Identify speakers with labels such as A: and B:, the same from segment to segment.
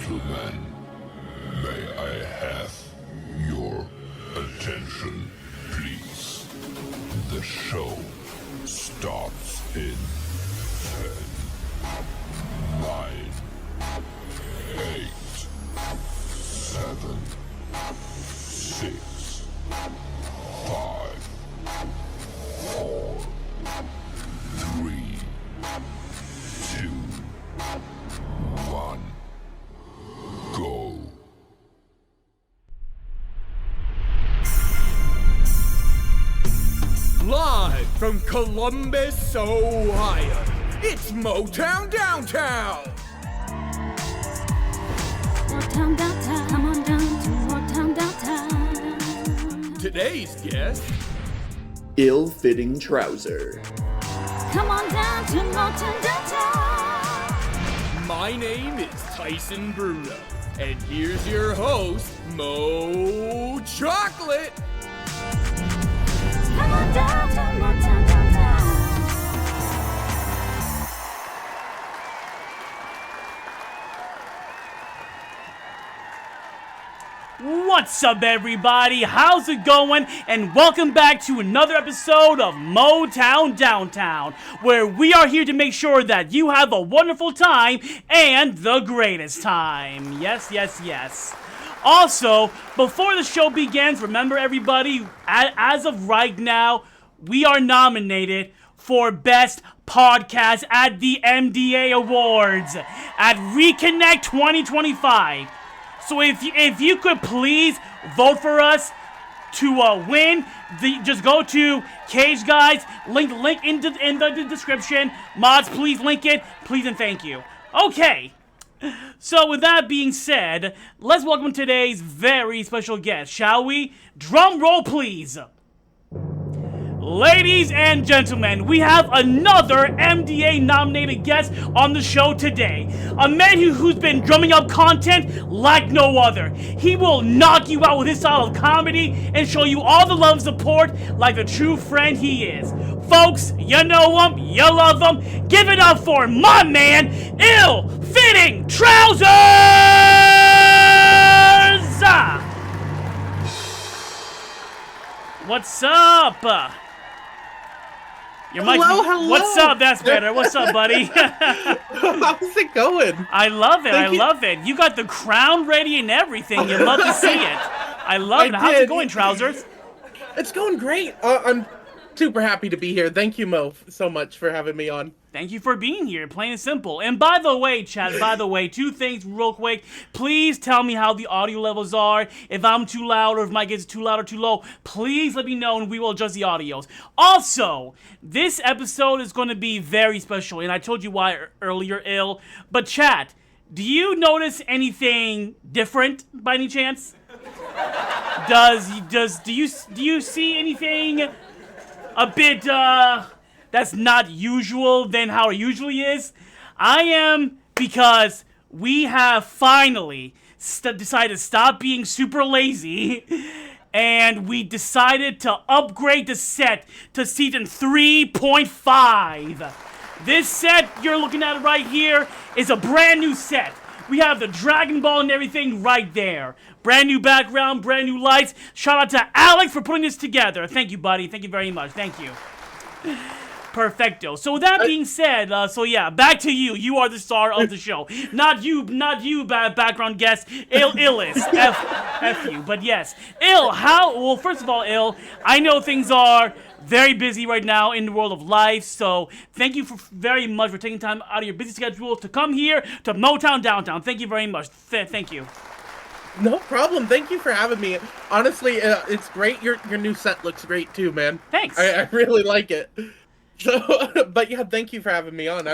A: gentlemen, may I have your attention, please? The show starts in 10, 9, 8, 7, 6, 5, 4, 3, 2, 1, go.
B: Live from Columbus, Ohio, it's Motown Downtown!
C: Motown Downtown, come on down to Motown Downtown.
B: Today's guest,
D: Ill-fitting trouser.
C: Come on down to Motown Downtown.
B: my name is Tyson Bruno, and here's your host, Mo Chocolate!
C: Come on down to Motown Downtown.
E: What's up, everybody? How's it going? And welcome back to another episode of Motown Downtown, where we are here to make sure that you have a wonderful time and the greatest time. Yes, yes, yes. Also, before the show begins, remember everybody, as of right now, we are nominated for Best Podcast at the MDA Awards at Reconnect 2025. So if you could please vote for us to win, just go to Cage Guys, link in the description. Mods, please link it, please and thank you. Okay, so with that being said, let's welcome today's very special guest, shall we? Drum roll, please. Ladies and gentlemen, we have another MDA-nominated guest on the show today. A man who's been drumming up content like no other. He will knock you out with his style of comedy and show you all the love and support like the true friend he is. Folks, you know him, you love him. Give it up for my man, Ill-Fitting Trousers! What's up?
F: Hello.
E: What's up? That's better. What's up, buddy?
F: How's it going?
E: I love it. I love it. You got the crown ready and everything. You love to see it. I love it. How's it going, Trousers?
F: It's going great. I'm super happy to be here. Thank you, Mo, so much for having me on.
E: Thank you for being here, plain and simple. And by the way, chat, two things real quick. Please tell me how the audio levels are. If I'm too loud or if my gets too loud or too low, please let me know and we will adjust the audios. Also, this episode is going to be very special, and I told you why earlier, Ill. But chat, do you notice anything different by any chance? Do you see anything a bit that's not usual than how it usually is? I am, because we have finally decided to stop being super lazy, and we decided to upgrade the set to season 3.5. This set you're looking at right here is a brand new set. We have the Dragon Ball and everything right there. Brand new background, brand new lights. Shout out to Alex for putting this together. Thank you, buddy. Thank you very much. Thank you. Perfecto. So with that being said, back to you. You are the star of the show. Not you, background guest. Illis. F you. But yes. Well, first of all, Ill, I know things are very busy right now in the world of life, so thank you very much for taking time out of your busy schedule to come here to Motown Downtown. Thank you very much. Thank you.
F: No problem. Thank you for having me. Honestly, it's great. Your new set looks great too, man.
E: Thanks.
F: I really like it. So, but yeah, thank you for having me on.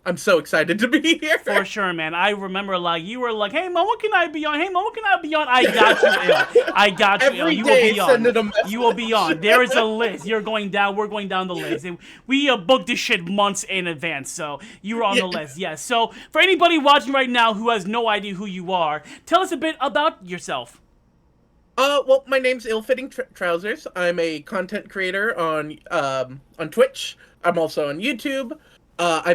F: I'm so excited to be here.
E: For sure, man. I remember, you were like, hey, Mo, what can I be on? Hey, Mo, what can I be on? I got you, Ill. I got you, Ill. You will be on. You will be on. There is a list. You're going down. We're going down the list. And we booked this shit months in advance, so you were on the list, yes. So for anybody watching right now who has no idea who you are, tell us a bit about yourself.
F: Well, my name's Ill-Fitting Trousers. I'm a content creator on Twitch. I'm also on YouTube. I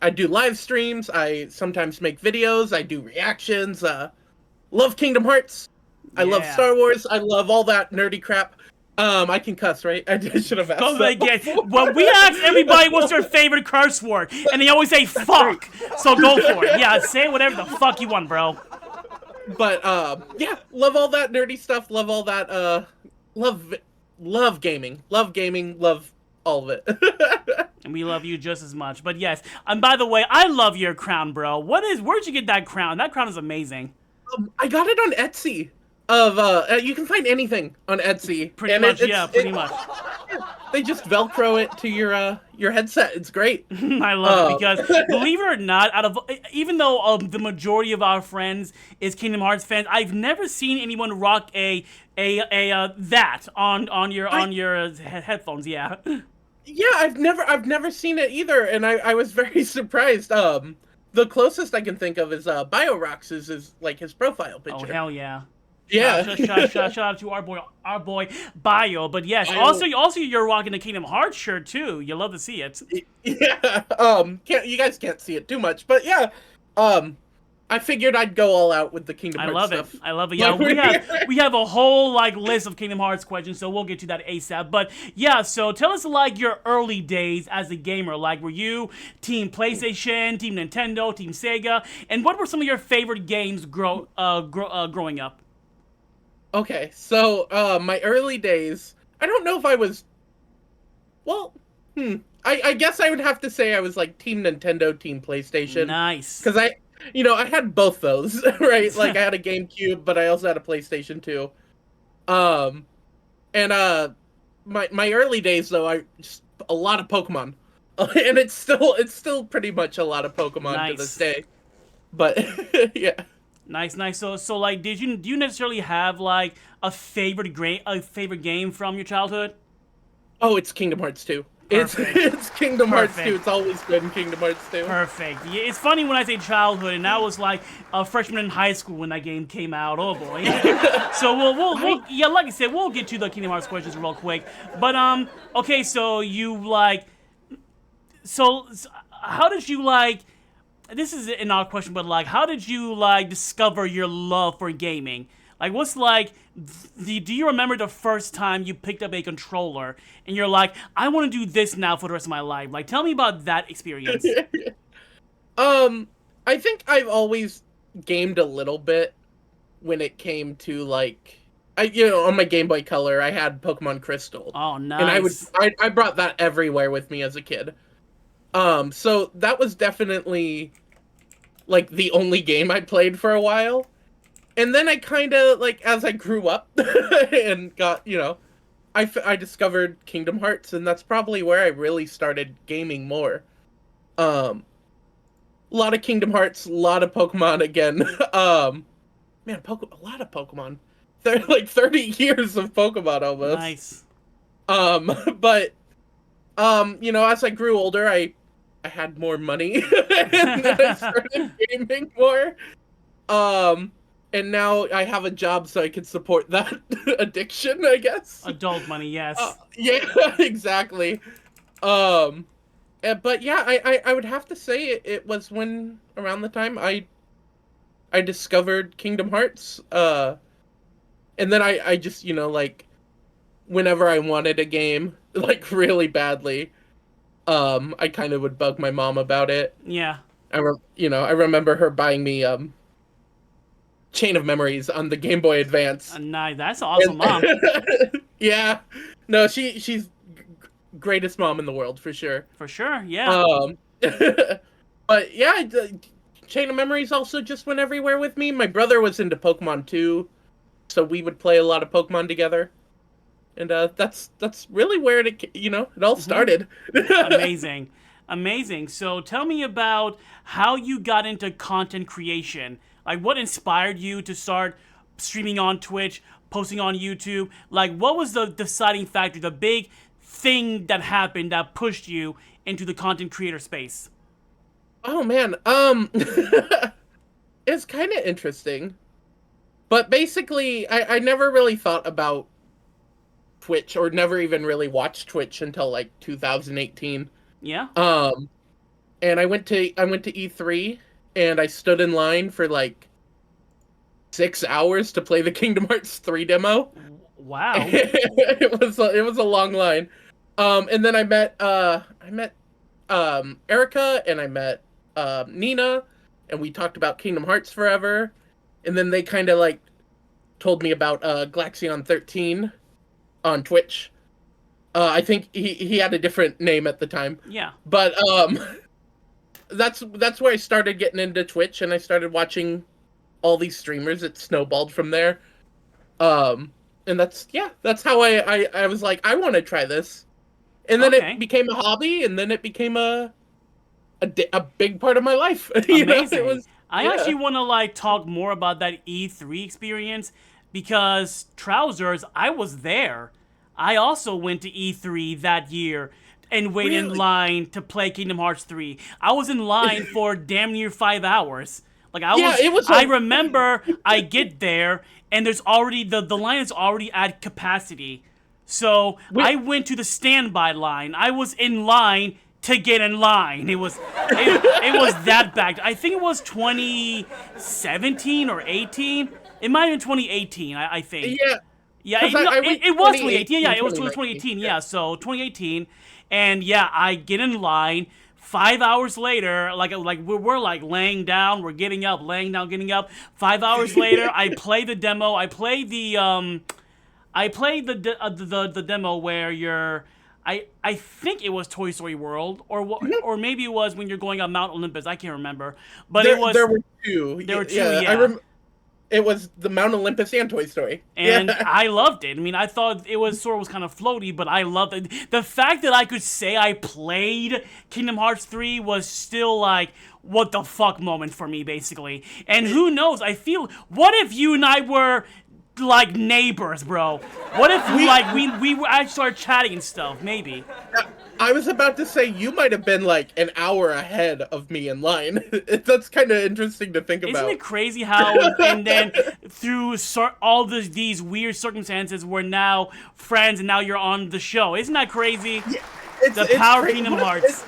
F: I do live streams. I sometimes make videos. I do reactions. Love Kingdom Hearts. I love
E: Yeah.
F: Star Wars. I love all that nerdy crap. I can cuss, right? I should have asked.
E: Oh,
F: that
E: yeah.
F: before.
E: Well, we ask everybody what's their favorite curse word, and they always say fuck. So go for it. Yeah, say whatever the fuck you want, bro.
F: But yeah, love all that nerdy stuff. Love all that. Love gaming. Love gaming. Love all of it.
E: And we love you just as much. But yes, and by the way, I love your crown, bro. Where'd you get that crown? That crown is amazing.
F: I got it on Etsy. You can find anything on Etsy.
E: Pretty
F: and
E: much, yeah, pretty much.
F: They just Velcro it to your headset. It's great.
E: I love it because, believe it or not, even though the majority of our friends is Kingdom Hearts fans, I've never seen anyone rock that on your headphones. Yeah.
F: Yeah, I've never seen it either, and I was very surprised. The closest I can think of is BioRox is like his profile picture.
E: Oh hell yeah.
F: Yeah.
E: Shout out to our boy Bio. But yes,
F: Bio.
E: also you're rocking the Kingdom Hearts shirt too. You love to see it.
F: Yeah. You guys can't see it too much, but yeah. I figured I'd go all out with the Kingdom Hearts stuff.
E: I love it. Yeah, we have a whole list of Kingdom Hearts questions, so we'll get to that ASAP. But yeah, so tell us your early days as a gamer. Like, were you Team PlayStation, Team Nintendo, Team Sega, and what were some of your favorite games growing up?
F: Okay, so my early days, I don't know if I was, well, I guess I would have to say I was like Team Nintendo, Team PlayStation.
E: Nice.
F: Because I had both those, right? Like I had a GameCube, but I also had a PlayStation 2. And my early days though, I just a lot of Pokemon, and it's still pretty much a lot of Pokemon to this day. But yeah.
E: Nice. So like, do you necessarily have like a favorite game from your childhood?
F: Oh, it's Kingdom Hearts 2.
E: Perfect.
F: It's Kingdom Hearts
E: Perfect.
F: 2. It's always been Kingdom Hearts 2.
E: Perfect. Yeah, it's funny when I say childhood, and I was like a freshman in high school when that game came out. Oh boy. So we'll yeah, like I said, we'll get to the Kingdom Hearts questions real quick. But okay, so how did you like? This is an odd question, but like, how did you like discover your love for gaming? Like, what's like, do you remember the first time you picked up a controller and you're like, I want to do this now for the rest of my life? Like, tell me about that experience.
F: I think I've always gamed a little bit when it came to like, on my Game Boy Color, I had Pokemon Crystal.
E: Oh, nice.
F: And I brought that everywhere with me as a kid. So that was definitely like the only game I played for a while. And then I kind of, like, as I grew up and got, I discovered Kingdom Hearts, and that's probably where I really started gaming more. A lot of Kingdom Hearts, a lot of Pokemon again. Man, a lot of Pokemon. They're like 30 years of Pokemon almost.
E: Nice.
F: But, as I grew older, I had more money, and then I started gaming more. And now I have a job so I can support that addiction, I guess.
E: Adult money, yes.
F: Yeah, exactly. But yeah, I would have to say it was around the time I discovered Kingdom Hearts. And then I just, like, whenever I wanted a game, like, really badly, I kind of would bug my mom about it.
E: Yeah.
F: I remember her buying me, Chain of Memories on the Game Boy Advance.
E: Nice. That's awesome, Mom.
F: Yeah. No, she's greatest mom in the world, for sure.
E: For sure, yeah.
F: But yeah, Chain of Memories also just went everywhere with me. My brother was into Pokemon too, so we would play a lot of Pokemon together. And that's really where it all started.
E: Amazing. So tell me about how you got into content creation. Like, what inspired you to start streaming on Twitch, posting on YouTube? Like, what was the deciding factor, the big thing that happened that pushed you into the content creator space?
F: Oh, man. It's kind of interesting. But basically, I never really thought about Twitch, or never even really watched Twitch until, like, 2018.
E: Yeah?
F: and I went to E3, and I stood in line for like 6 hours to play the Kingdom Hearts 3 demo.
E: Wow.
F: It was a long line. And then I met Erica, and I met Nina, and we talked about Kingdom Hearts forever. And then they kind of like told me about Glaxion 13 on Twitch. I think he had a different name at the time.
E: Yeah.
F: But that's where I started getting into Twitch, and I started watching all these streamers. It snowballed from there. And that's how I was like, I want to try this. And then
E: Okay.
F: it became a hobby, and then it became a big part of my life.
E: Amazing. I
F: yeah.
E: actually want to like talk more about that E3 experience because Trousers, I was there. I also went to E3 that year and waited in
F: Really?
E: line to play Kingdom Hearts 3. I was in line for damn near 5 hours. Like
F: It was
E: I remember I get there and there's already the line is already at capacity. So I went to the standby line. I was in line to get in line. It was that bad. I think it was 2017 or 18. It might have been 2018. I think.
F: Yeah.
E: Yeah,
F: 'Cause I went
E: it was 2018. Yeah, it was
F: 2019.
E: 2018. Yeah, so 2018, and yeah, I get in line. 5 hours later, like we're like laying down, we're getting up, laying down, getting up. 5 hours later, I play the demo. I played the demo where you're. I think it was Toy Story World, or maybe it was when you're going up Mount Olympus. I can't remember, but
F: There
E: it was.
F: were two.
E: There were two. Yeah.
F: It was the Mount Olympus and Toy Story.
E: And
F: Yeah.
E: I loved it. I mean, I thought it was kind of floaty, but I loved it. The fact that I could say I played Kingdom Hearts 3 was still like, what the fuck moment for me, basically. And who knows? I feel, what if you and I were like neighbors, bro? What if we were actually started chatting and stuff? Maybe.
F: I was about to say you might have been like an hour ahead of me in line. That's kind of interesting to think about.
E: Isn't it crazy how, and then through all these weird circumstances, we're now friends, and now you're on the show? Isn't that crazy?
F: Yeah,
E: The power of
F: crazy.
E: Kingdom Hearts.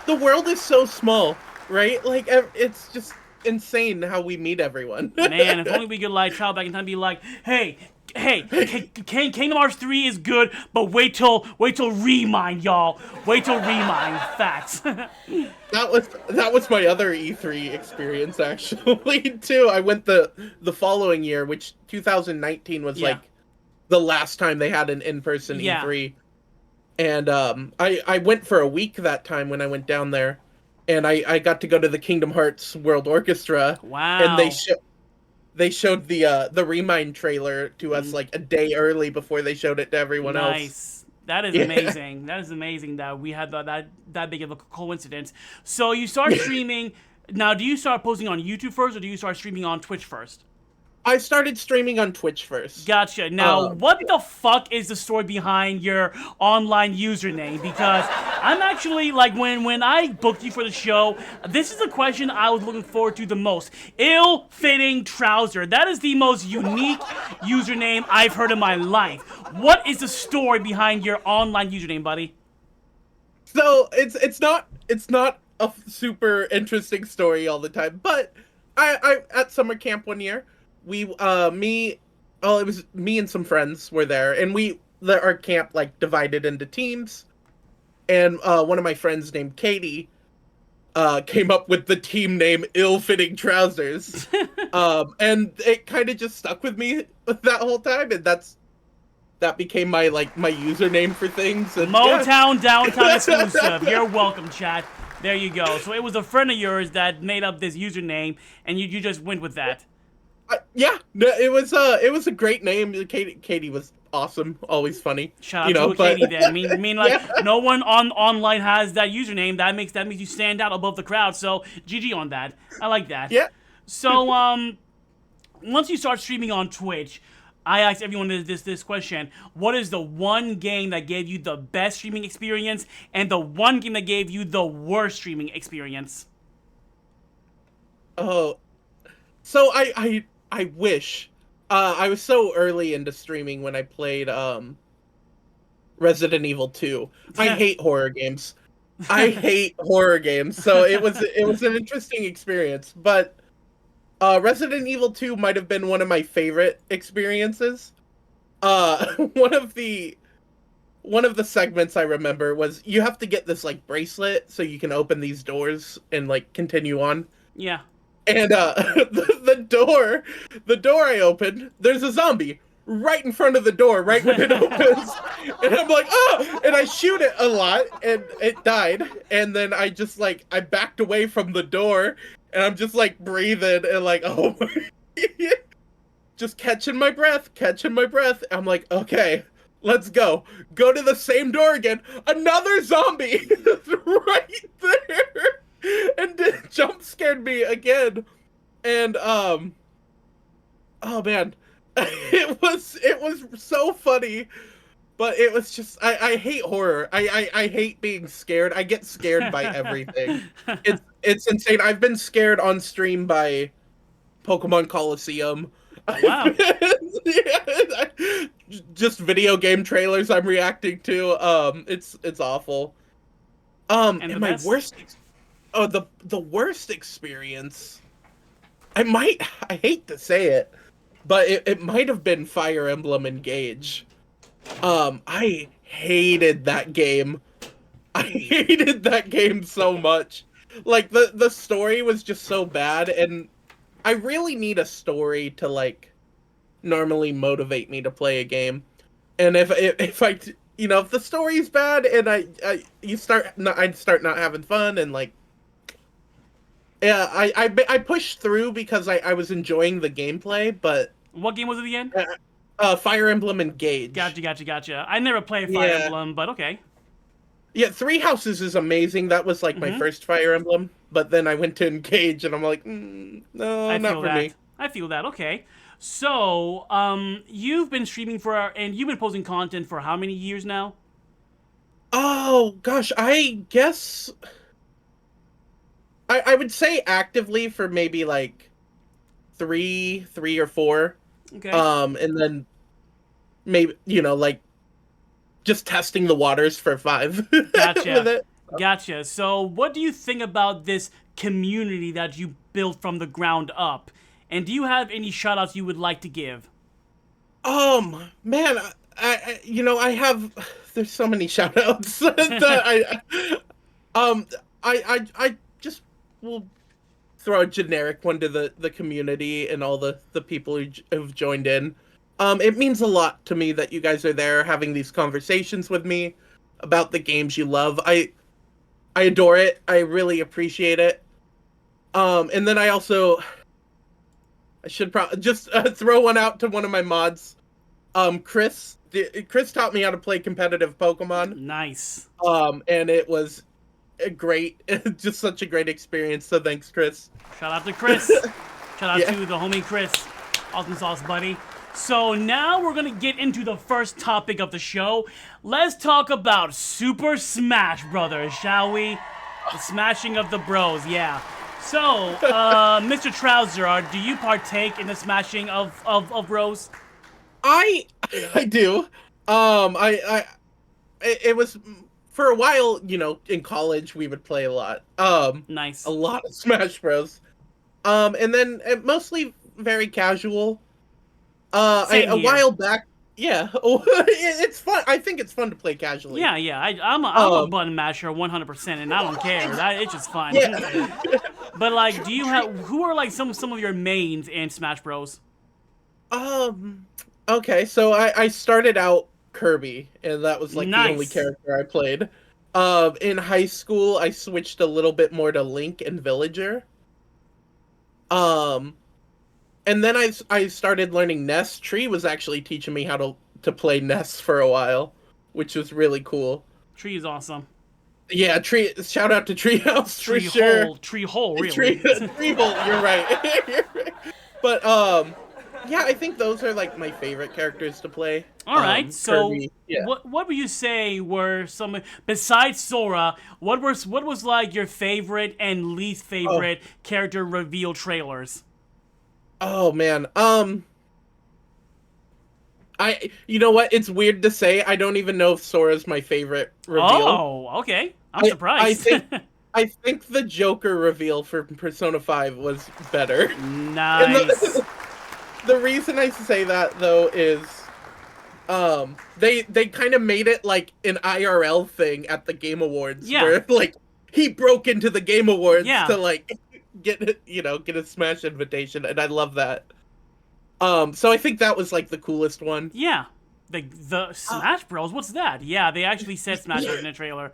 F: The world is so small, right? Like it's just insane how we meet everyone.
E: Man, if only we could like travel back in time and be like, hey, Kingdom Hearts 3 is good, but wait till Remind, y'all. Wait till Remind. Facts.
F: That was my other E3 experience actually too. I went the following year, which 2019 was like the last time they had an in-person E3. And I went for a week that time when I went down there, and I got to go to the Kingdom Hearts World Orchestra.
E: Wow.
F: And they showed the Remind trailer to us like a day early before they showed it to everyone else.
E: Nice. That is amazing. That is amazing that we had that big of a coincidence. So you start streaming. Now, do you start posting on YouTube first, or do you start streaming on Twitch first?
F: I started streaming on Twitch first.
E: Gotcha. Now, what the fuck is the story behind your online username? Because I'm actually, like, when I booked you for the show, this is the question I was looking forward to the most. Ill-fitting trouser. That is the most unique username I've heard in my life. What is the story behind your online username, buddy?
F: So, it's not a super interesting story all the time, but I at summer camp one year, it was me and some friends were there, and our camp like divided into teams, and one of my friends named Katie came up with the team name Ill-Fitting Trousers, and it kind of just stuck with me that whole time, and that became my username for things. And
E: Motown Downtown exclusive. You're welcome, chat. There you go. So it was a friend of yours that made up this username, and you just went with that.
F: It was a great name. Katie was awesome, always funny.
E: Shout out to Katie then. I mean, no one online has that username. That makes you stand out above the crowd. So GG on that. I like that.
F: Yeah.
E: So once you start streaming on Twitch, I asked everyone this question: what is the one game that gave you the best streaming experience, and the one game that gave you the worst streaming experience?
F: Oh, so I wish. I was so early into streaming when I played Resident Evil 2. I hate horror games. I hate horror games, so it was an interesting experience. But Resident Evil 2 might have been one of my favorite experiences. One of the segments I remember was you have to get this like bracelet so you can open these doors and like continue on.
E: Yeah.
F: And the door I opened, there's a zombie right in front of the door, right when it opens. And I'm like, oh! And I shoot it a lot, and it died. And then I just like I backed away from the door, and I'm just like breathing and like, oh my, just catching my breath. I'm like, okay, let's go. Go to the same door again. Another zombie right there, and then jump scared me again. And oh man, it was so funny, but it was just I hate horror. I hate being scared. I get scared by everything. It's insane. I've been scared on stream by Pokemon Coliseum.
E: Wow.
F: Yeah, just video game trailers I'm reacting to. It's awful. And my
E: best?
F: worst. The worst experience. I hate to say it, but it might have been Fire Emblem Engage. I hated that game. I hated that game so much. Like the story was just so bad, and I really need a story to like normally motivate me to play a game. And if I if the story's bad and I'd start not having fun, and like yeah, I pushed through because I was enjoying the gameplay, but
E: What game was it again?
F: Fire Emblem Engage.
E: Gotcha. I never played Fire Emblem, but okay.
F: Yeah, Three Houses is amazing. That was like my first Fire Emblem, but then I went to Engage and I'm like, no, not for me.
E: I feel that. Okay. So, you've been streaming and you've been posting content for how many years now?
F: Oh gosh, I guess I would say actively for maybe like three or four.
E: Okay.
F: And then maybe like just testing the waters for 5.
E: Gotcha.
F: with it.
E: Gotcha. So, what do you think about this community that you built from the ground up? And do you have any shout-outs you would like to give?
F: Man, I have. There's so many shout-outs that I just will throw a generic one to the community and all the people who've joined in. It means a lot to me that you guys are there having these conversations with me about the games you love. I adore it. I really appreciate it. And then I should probably just throw one out to one of my mods. Chris taught me how to play competitive Pokemon.
E: Nice.
F: And it was great. Just such a great experience. So thanks, Chris.
E: Shout out to Chris. Shout out to the homie Chris. Awesome sauce, buddy. So now we're gonna get into the first topic of the show. Let's talk about Super Smash Brothers, shall we? The smashing of the bros, yeah. So, Mr. Trouser, do you partake in the smashing of bros?
F: I do. It was for a while, in college we would play a lot.
E: Nice.
F: A lot of Smash Bros. And then mostly very casual. A while back, yeah, it's fun. I think it's fun to play casually.
E: Yeah. I'm a button masher 100%, and I don't care. It's just fun. Yeah. But like, who are like some of your mains in Smash Bros?
F: Okay, so I started out Kirby, and that was like
E: Nice.
F: the only character I played. In high school, I switched a little bit more to Link and Villager. And then I started learning Ness. Tree was actually teaching me how to play Ness for a while, which was really cool.
E: Tree is awesome.
F: Yeah, Tree. Shout out to Treehouse for sure.
E: Tree hole, really.
F: Tree hole. You're right. You're right. But yeah, I think those are like my favorite characters to play.
E: All right. So,
F: Kirby, yeah.
E: what would you say were some besides Sora? What was like your favorite and least favorite character reveal trailers?
F: Oh man. You know what? It's weird to say. I don't even know if Sora's my favorite reveal.
E: Oh, okay. I'm surprised.
F: I think the Joker reveal for Persona 5 was better.
E: Nice.
F: The reason I say that though is they kind of made it like an IRL thing at the Game Awards where like he broke into the Game Awards to like get a Smash invitation, and I love that. So I think that was like the coolest one.
E: Yeah. The Smash Bros. What's that? Yeah, they actually said Smash Bros. In the trailer.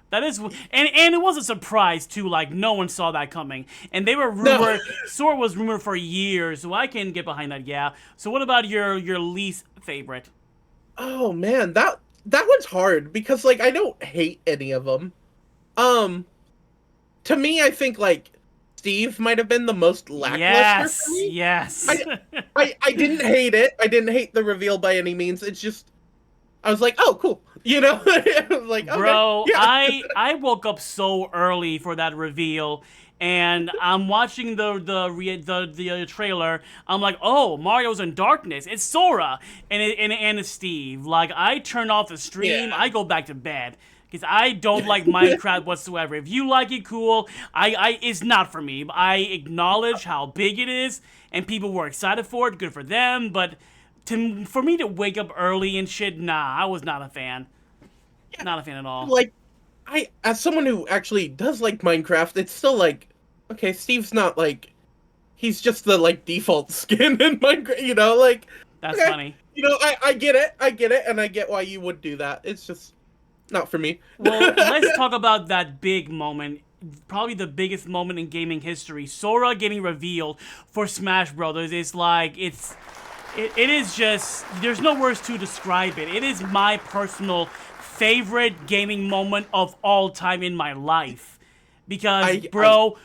E: That is, and it was a surprise too. Like no one saw that coming, and they were rumored. Sora was rumored for years, so I can get behind that. Yeah. So what about your least favorite?
F: Oh man, that one's hard because like I don't hate any of them. To me, I think like Steve might have been the most lackluster for me.
E: Yes.
F: I didn't hate it. I didn't hate the reveal by any means. It's just I was like, oh, cool. You know, like,
E: bro,
F: okay, yeah.
E: I woke up so early for that reveal, and I'm watching the trailer. I'm like, oh, Mario's in darkness. It's Sora, and it's Steve. Like, I turn off the stream. I go back to bed. Because I don't like Minecraft whatsoever. If you like it, cool. It's not for me. I acknowledge how big it is, and people were excited for it. Good for them. But for me to wake up early and shit, nah, I was not a fan. Not a fan at all.
F: Like, as someone who actually does like Minecraft, it's still like, okay, Steve's not like, he's just the like default skin in Minecraft. You know, like
E: that's
F: okay,
E: funny.
F: You know, I get it, and I get why you would do that. It's just not for me.
E: Well, let's talk about that big moment. Probably the biggest moment in gaming history. Sora getting revealed for Smash Brothers is like, it is just, there's no words to describe it. It is my personal favorite gaming moment of all time in my life. Because,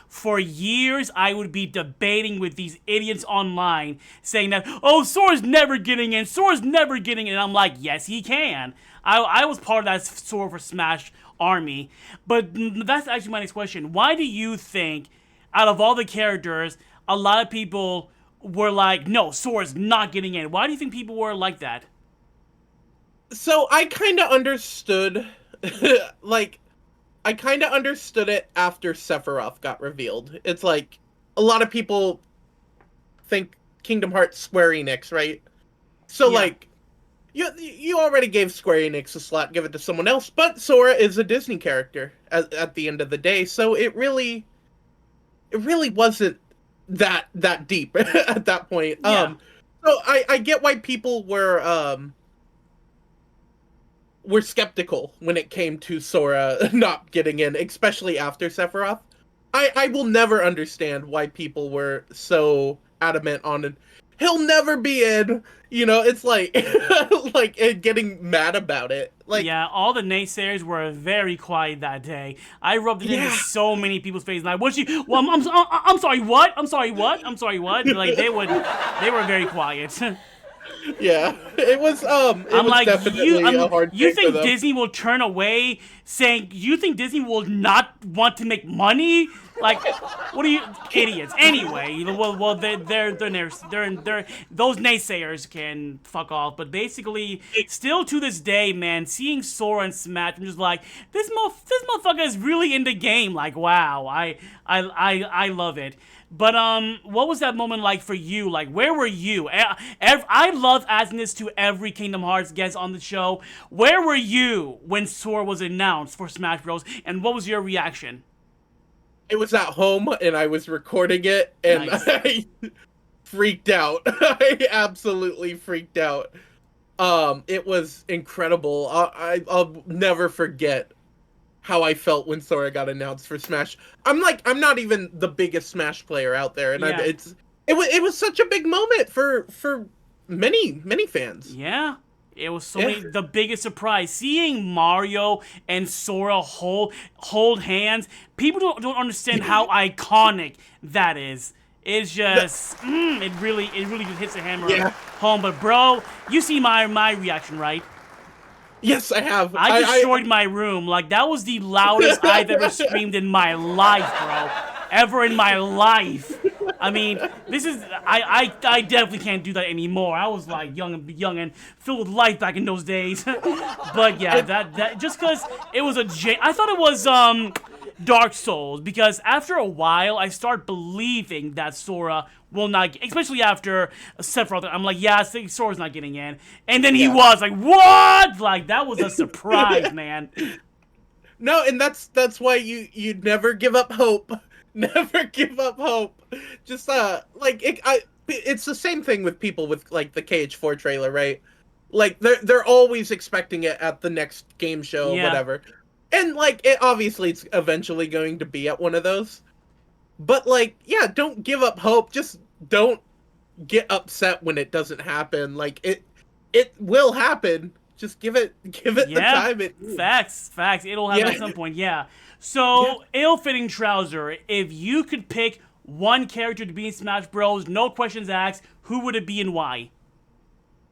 E: for years, I would be debating with these idiots online, saying that, oh, Sora's never getting in, Sora's never getting in. And I'm like, yes, he can. I was part of that Sora for Smash army. But that's actually my next question. Why do you think, out of all the characters, a lot of people were like, no, Sora's not getting in? Why do you think people were like that?
F: So I kind of understood, like, I kind of understood it after Sephiroth got revealed. It's like, a lot of people think Kingdom Hearts Square Enix, right? So, like, you already gave Square Enix a slot, give it to someone else, but Sora is a Disney character at the end of the day, so it really wasn't that deep at that point. So I get why people were skeptical when it came to Sora not getting in, especially after Sephiroth. I will never understand why people were so adamant on it. He'll never be in. You know, it's like, like getting mad about it. Like,
E: yeah, all the naysayers were very quiet that day. I rubbed it into so many people's faces. Like, what you? Well, I'm sorry. What? I'm sorry. What? I'm sorry. What? Like they were very quiet.
F: Yeah, it was. I'm
E: like,
F: definitely a hard
E: you think
F: for them.
E: Disney will turn away, saying you think Disney will not want to make money? Like, what are you idiots? Anyway, well, they're those naysayers can fuck off. But basically, still to this day, man, seeing Sora and Smash, I'm just like, this motherfucker is really in the game. Like, wow, I love it. But what was that moment like for you? Like, where were you? I love asking this to every Kingdom Hearts guest on the show. Where were you when Sora was announced for Smash Bros? And what was your reaction?
F: It was at home, and I was recording it, and
E: Nice.
F: I freaked out. I absolutely freaked out. It was incredible. I'll never forget how I felt when Sora got announced for Smash. I'm not even the biggest Smash player out there, and it was such a big moment for many fans.
E: Yeah. It was the biggest surprise. Seeing Mario and Sora hold hands, people don't understand how iconic that is. It's just, it really just hits the hammer home. But bro, you see my reaction, right?
F: Yes, I have.
E: I destroyed my room. Like, that was the loudest I've ever screamed in my life, bro. Ever in my life. I mean, this is I definitely can't do that anymore. I was like young and filled with life back in those days. But yeah, that just because it was I thought it was Dark Souls, because after a while I start believing that Sora will not, especially after Sephiroth. I'm like, yeah, Sora's not getting in, and then he was like, what? Like that was a surprise, man.
F: No, and that's why you never give up hope. Never give up hope. Just it's the same thing with people with like the KH4 trailer, right? Like they're always expecting it at the next game show or whatever. And like obviously it's eventually going to be at one of those. But like, yeah, don't give up hope. Just don't get upset when it doesn't happen. Like it will happen. Just give it the time it needs.
E: Facts. It'll happen at some point, So, ill-fitting trouser, if you could pick one character to be in Smash Bros, no questions asked, who would it be and why?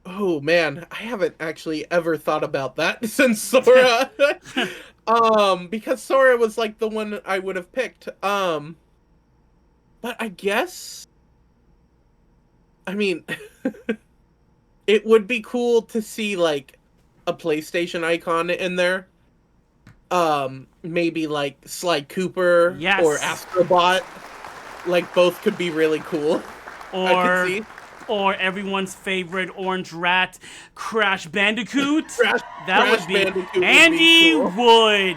F: Oh man, I haven't actually ever thought about that since Sora. Because Sora was like the one I would have picked. But I guess, I mean, it would be cool to see like a PlayStation icon in there. Maybe like Sly Cooper or Astrobot. Like both could be really cool.
E: Or everyone's favorite orange rat, Crash Bandicoot. That would be. Andy would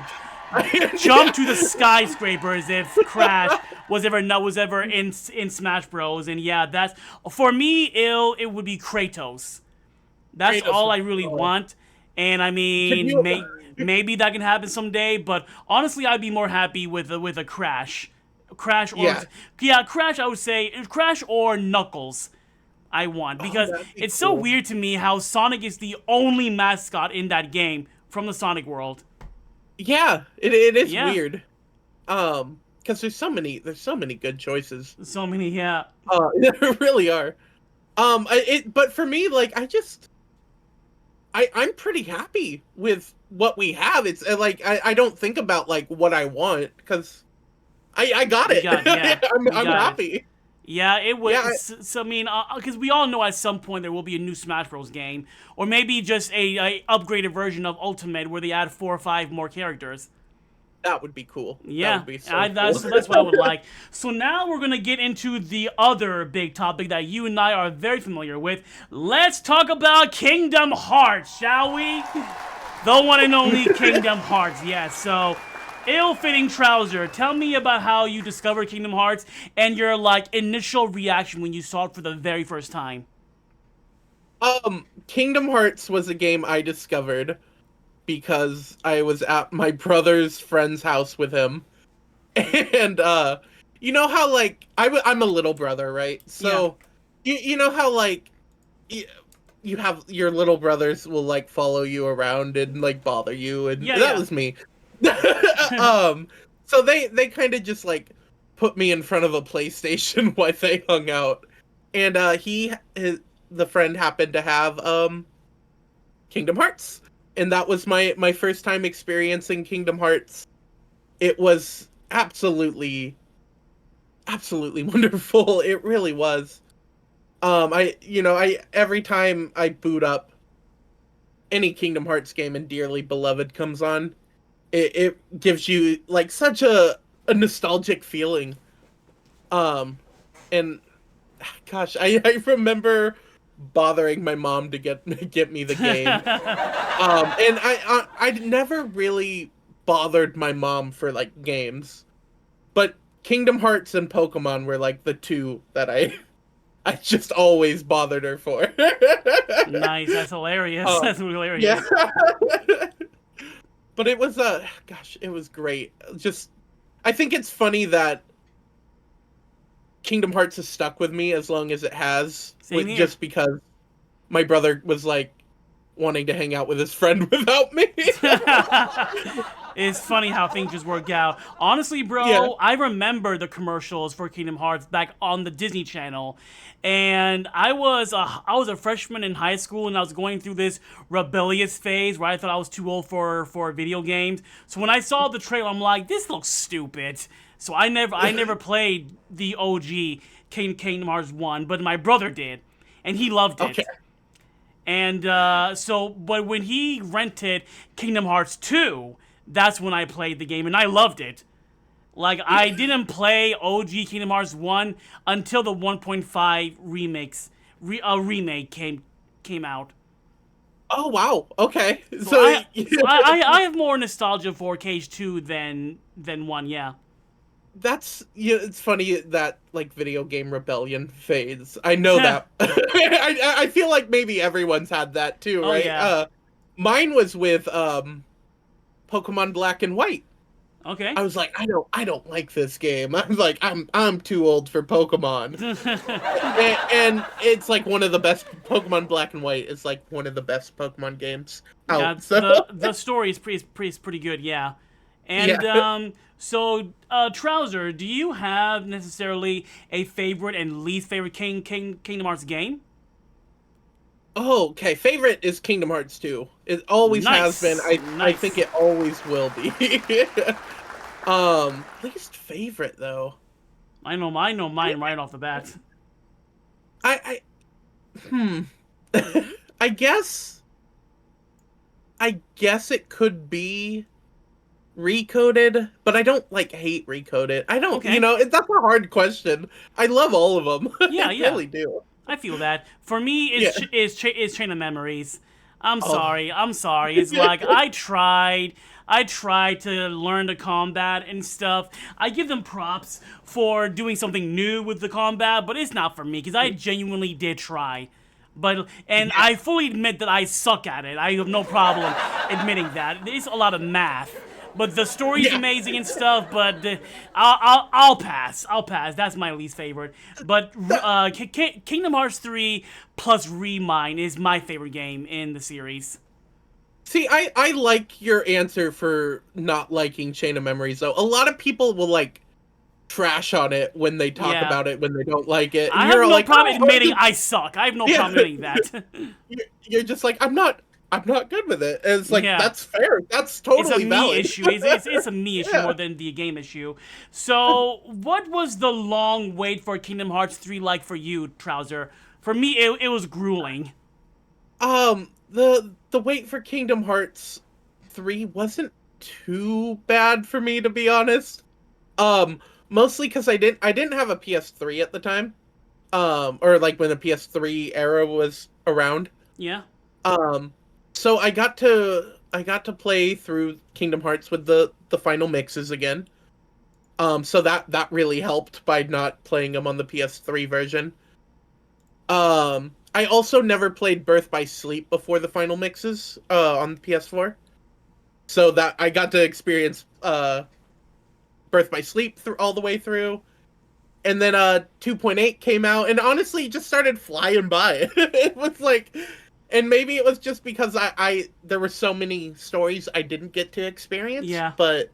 E: jump to the skyscrapers if Crash was ever in Smash Bros. And yeah, that's for me. It would be Kratos. That's all I really want. And I mean, maybe that can happen someday. But honestly, I'd be more happy with a Crash. Crash I would say Crash or Knuckles. I want, because it's so weird to me how Sonic is the only mascot in that game from the Sonic world. Yeah, it is weird. Because there's so many good choices. So many, yeah.
F: There really are. But for me, like I'm pretty happy with what we have. It's like I don't think about like what I want, because I got it. I'm happy.
E: Yeah, it was. Yeah, so I mean, because we all know at some point there will be a new Smash Bros. Game, or maybe just a upgraded version of Ultimate where they add 4 or 5 more characters.
F: That would be cool.
E: Yeah,
F: that would be so cool.
E: That's what I would like. So now we're gonna get into the other big topic that you and I are very familiar with. Let's talk about Kingdom Hearts, shall we? The one and only Kingdom Hearts. Yes. So. Ill-fitting trouser, tell me about how you discovered Kingdom Hearts and your like initial reaction when you saw it for the very first time.
F: Kingdom Hearts was a game I discovered because I was at my brother's friend's house with him, and you know how like I'm a little brother, right? So you know how like you have your little brothers will like follow you around and like bother you, and that was me. So they kind of just like put me in front of a PlayStation while they hung out, and the friend happened to have Kingdom Hearts, and that was my first time experiencing Kingdom Hearts. It was absolutely wonderful. It really was. I every time I boot up any Kingdom Hearts game and Dearly Beloved comes on, it gives you like such a nostalgic feeling. And gosh, I remember bothering my mom to get me the game. And I never really bothered my mom for like games, but Kingdom Hearts and Pokemon were like the two that I just always bothered her for.
E: Nice, that's hilarious. That's hilarious.
F: Yeah. But it was it was great. I think it's funny that Kingdom Hearts has stuck with me as long as it has, just because my brother was like wanting to hang out with his friend without me.
E: It's funny how things just work out. Honestly, bro,
F: Yeah.
E: I remember the commercials for Kingdom Hearts back on the Disney Channel, and I was a freshman in high school, and I was going through this rebellious phase where I thought I was too old for video games. So when I saw the trailer, I'm like, this looks stupid. So I never played the OG Kingdom Hearts 1, but my brother did, and he loved it.
F: Okay.
E: And but when he rented Kingdom Hearts 2, that's when I played the game, and I loved it. Like, I didn't play OG Kingdom Hearts 1 until the 1.5 remake came out.
F: Oh wow. Okay.
E: So I have more nostalgia for KH2 than 1, yeah.
F: That's it's funny that like video game rebellion phase. I know that. I feel like maybe everyone's had that too,
E: Oh,
F: right?
E: yeah.
F: Mine was with Pokemon Black and White.
E: Okay.
F: I was like, I don't like this game. I'm like, I'm too old for Pokemon. and it's like one of the best. Pokemon Black and White is like one of the best Pokemon games out.
E: Yeah,
F: So.
E: the story is pretty good, yeah. And
F: Yeah.
E: so Trouser, do you have necessarily a favorite and least favorite Kingdom Hearts game?
F: Oh, okay. Favorite is Kingdom Hearts 2. It always has
E: Nice.
F: been. I
E: Nice.
F: think it always will be. Least favorite though.
E: I know mine right off the bat.
F: I I guess it could be Recoded, but I don't like hate Recoded. I don't,
E: Okay.
F: that's a hard question. I love all of them.
E: Yeah,
F: I
E: yeah.
F: really do.
E: I feel that. For me, it's
F: Yeah.
E: it's Chain of Memories. I'm
F: Oh.
E: sorry. It's like I tried to learn the combat and stuff. I give them props for doing something new with the combat, but it's not for me because I genuinely did try. I fully admit that I suck at it. I have no problem admitting that. It's a lot of math. But the story's
F: Yeah.
E: amazing and stuff. But I'll pass. That's my least favorite. But Kingdom Hearts 3 plus Remine is my favorite game in the series.
F: See, I like your answer for not liking Chain of Memories, though. A lot of people will, like, trash on it when they talk
E: Yeah.
F: about it, when they don't like it.
E: I
F: And
E: have
F: you're
E: no
F: like,
E: problem
F: "Oh,
E: admitting I suck. I have no
F: Yeah.
E: problem admitting that.
F: You're just like, I'm not good with it. And it's like,
E: Yeah.
F: that's fair. That's
E: It's a
F: totally
E: me
F: valid.
E: issue. It's a me issue more than the game issue. So, what was the long wait for Kingdom Hearts 3 like for you, Trouser? For me, it was grueling.
F: The wait for Kingdom Hearts 3 wasn't too bad for me, to be honest. Mostly because I didn't have a PS3 at the time. Or like when the PS3 era was around.
E: Yeah.
F: So I got to play through Kingdom Hearts with the final mixes again. So that really helped by not playing them on the PS3 version. I also never played Birth by Sleep before the final mixes on the PS4. So that I got to experience Birth by Sleep all the way through. And then 2.8 came out, and honestly, it just started flying by. It was like, and maybe it was just because I there were so many stories I didn't get to experience.
E: Yeah.
F: But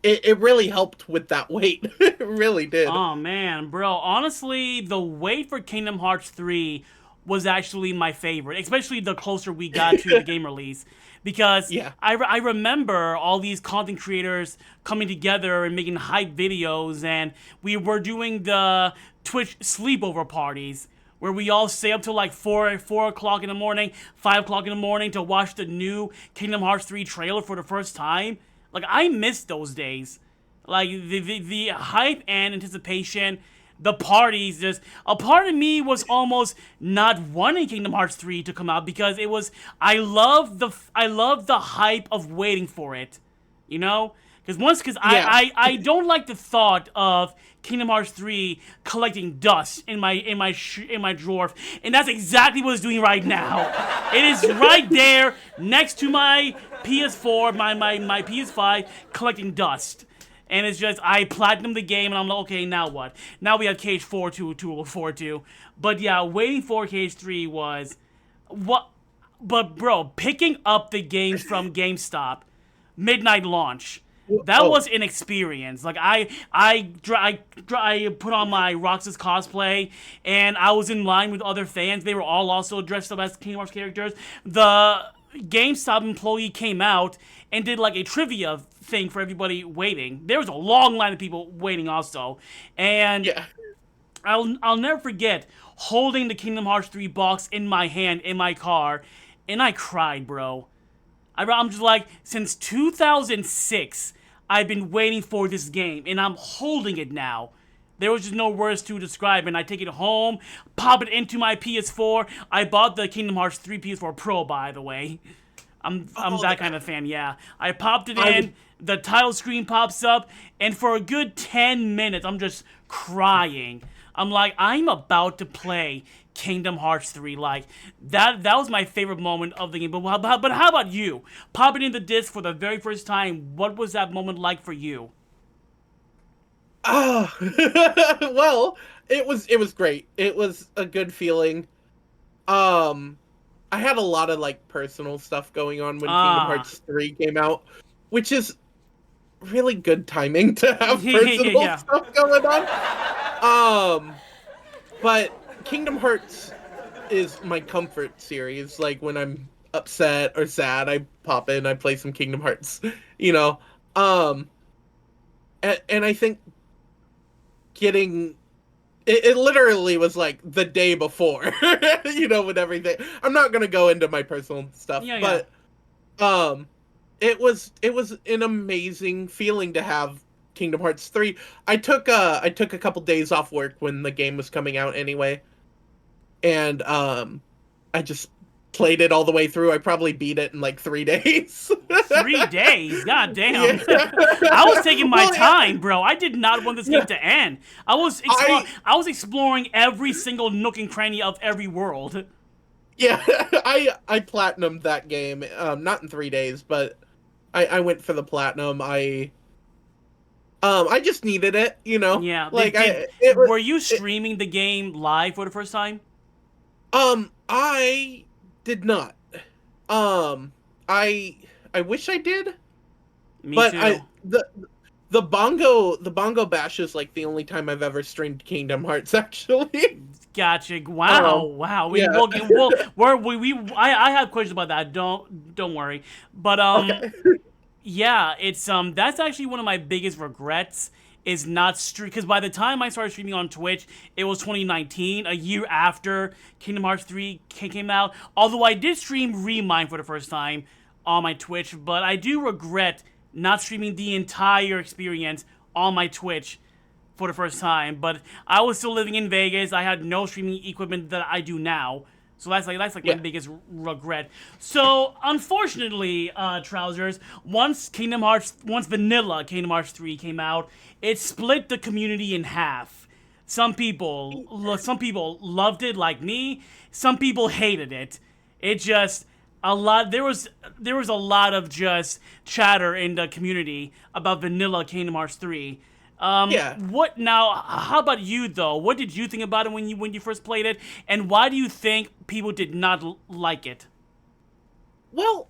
F: it really helped with that wait. It really did.
E: Oh man, bro. Honestly, the wait for Kingdom Hearts 3 was actually my favorite, especially the closer we got to the game release. Because
F: Yeah.
E: I remember all these content creators coming together and making hype videos, and we were doing the Twitch sleepover parties where we all stay up till like 4 o'clock in the morning, 5 o'clock in the morning to watch the new Kingdom Hearts 3 trailer for the first time. Like, I miss those days. Like, the hype and anticipation, the parties, just a part of me was almost not wanting Kingdom Hearts 3 to come out because it was I love the hype of waiting for it, you know? Because
F: Yeah.
E: I don't like the thought of Kingdom Hearts 3 collecting dust in my drawer, and that's exactly what it's doing right now. It is right there next to my PS4, my PS5, collecting dust. And it's just, I platinumed the game, and I'm like, okay, now what? Now we have KH4 to look forward to. But yeah, waiting for KH3 was... But bro, picking up the games from GameStop midnight launch. That was an experience. Like I put on my Roxas cosplay, and I was in line with other fans. They were all also dressed up as Kingdom Hearts characters. The GameStop employee came out and did like a trivia thing for everybody waiting. There was a long line of people waiting also, and
F: Yeah.
E: I'll never forget holding the Kingdom Hearts 3 box in my hand in my car, and I cried, bro. I'm just like, since 2006, I've been waiting for this game, and I'm holding it now. There was just no words to describe, and I take it home, pop it into my PS4. I bought the Kingdom Hearts 3 PS4 Pro, by the way. I'm that kind of fan, yeah. I popped it in, the title screen pops up, and for a good 10 minutes, I'm just crying. I'm like, I'm about to play Kingdom Hearts 3. Like, that was my favorite moment of the game. But how about you? Popping in the disc for the very first time, what was that moment like for you?
F: Well, it was great. It was a good feeling. I had a lot of like personal stuff going on when Kingdom Hearts 3 came out, which is really good timing to have personal stuff going on. But Kingdom Hearts is my comfort series. Like when I'm upset or sad, I pop in, I play some Kingdom Hearts, you know. And I think getting it literally was like the day before, you know, with everything. I'm not gonna go into my personal stuff, but it was an amazing feeling to have Kingdom Hearts 3. I took a couple days off work when the game was coming out anyway, and I just played it all the way through. I probably beat it in like 3 days.
E: 3 days? God damn. Yeah. I was taking my time, bro. I did not want this game to end. I was exploring every single nook and cranny of every world.
F: Yeah, I platinumed that game, not in 3 days, but I went for the platinum. I just needed it, you know.
E: Yeah.
F: Like
E: were you streaming the game live for the first time?
F: I did not. I wish I did.
E: Me
F: but
E: too.
F: The bongo bash is like the only time I've ever streamed Kingdom Hearts, actually.
E: Gotcha. Wow. Wow. I have questions about that. Don't worry. But
F: Okay.
E: yeah, it's that's actually one of my biggest regrets is not stream, because by the time I started streaming on Twitch, it was 2019, a year after Kingdom Hearts 3 came out. Although I did stream Remind for the first time on my Twitch, but I do regret not streaming the entire experience on my Twitch for the first time. But I was still living in Vegas. I had no streaming equipment that I do now. So that's like my biggest regret. So unfortunately, Trousers, once vanilla Kingdom Hearts 3 came out, it split the community in half. Some people loved it like me. Some people hated it. It just there was a lot of just chatter in the community about vanilla Kingdom Hearts 3. What now? How about you though? What did you think about it when you first played it, and why do you think people did not like it?
F: Well,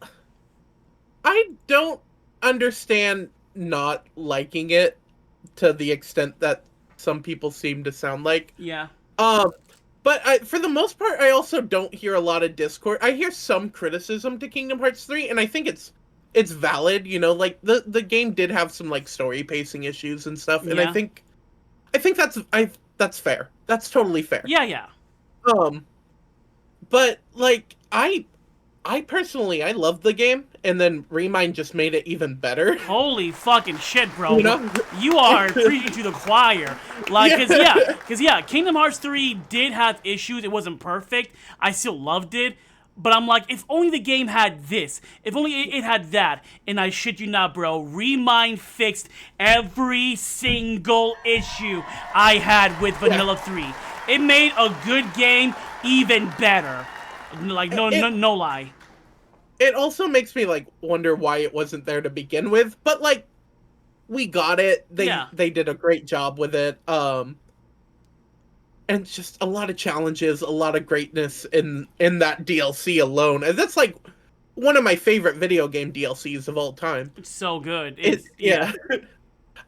F: I don't understand not liking it to the extent that some people seem to sound like.
E: Yeah.
F: But for the most part, I also don't hear a lot of Discord. I hear some criticism to Kingdom Hearts 3, and I think it's valid, you know, like the game did have some like story pacing issues and stuff, and I think that's fair. That's totally fair.
E: Yeah.
F: But like I personally I loved the game, and then Remind just made it even better.
E: Holy fucking shit, bro!
F: You know?
E: You are preaching to the choir, like, cause Kingdom Hearts 3 did have issues. It wasn't perfect. I still loved it. But I'm like, if only the game had this. If only it had that. And I shit you not, bro. Remind fixed every single issue I had with Vanilla 3. It made a good game even better. Like, no lie.
F: It also makes me, like, wonder why it wasn't there to begin with. But, like, we got it. They did a great job with it. And just a lot of challenges, a lot of greatness in that DLC alone. And that's like one of my favorite video game DLCs of all time.
E: It's so good.
F: Yeah.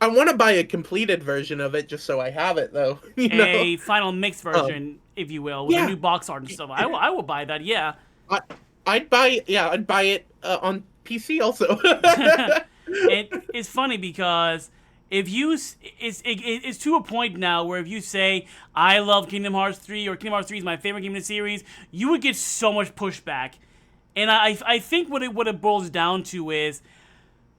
F: I want to buy a completed version of it just so I have it, though.
E: A final mix version, if you will, with a
F: yeah.
E: new box art and stuff. I will buy that. Yeah.
F: I'd buy it on PC also.
E: It's funny because if you it's to a point now where if you say I love Kingdom Hearts 3 or Kingdom Hearts 3 is my favorite game in the series, you would get so much pushback. And I think what it boils down to is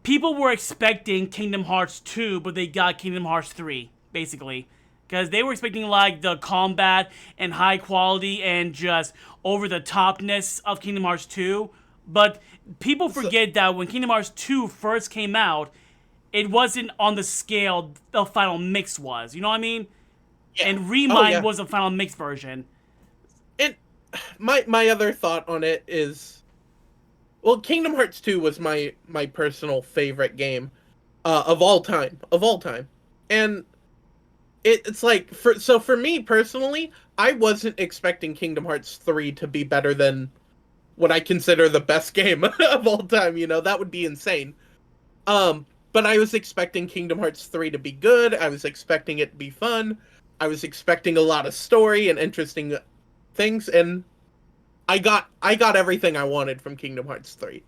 E: people were expecting Kingdom Hearts 2, but they got Kingdom Hearts 3 basically. Because they were expecting like the combat and high quality and just over the topness of Kingdom Hearts 2. But people forget that when Kingdom Hearts 2 first came out, it wasn't on the scale the final mix was. You know what I mean?
F: Yeah.
E: And Remind was a final mix version.
F: My other thought on it is, well, Kingdom Hearts 2 was my personal favorite game of all time. And it's like, for me personally, I wasn't expecting Kingdom Hearts 3 to be better than what I consider the best game of all time. That would be insane. But I was expecting Kingdom Hearts 3 to be good. I was expecting it to be fun. I was expecting a lot of story and interesting things, and I got everything I wanted from Kingdom Hearts 3.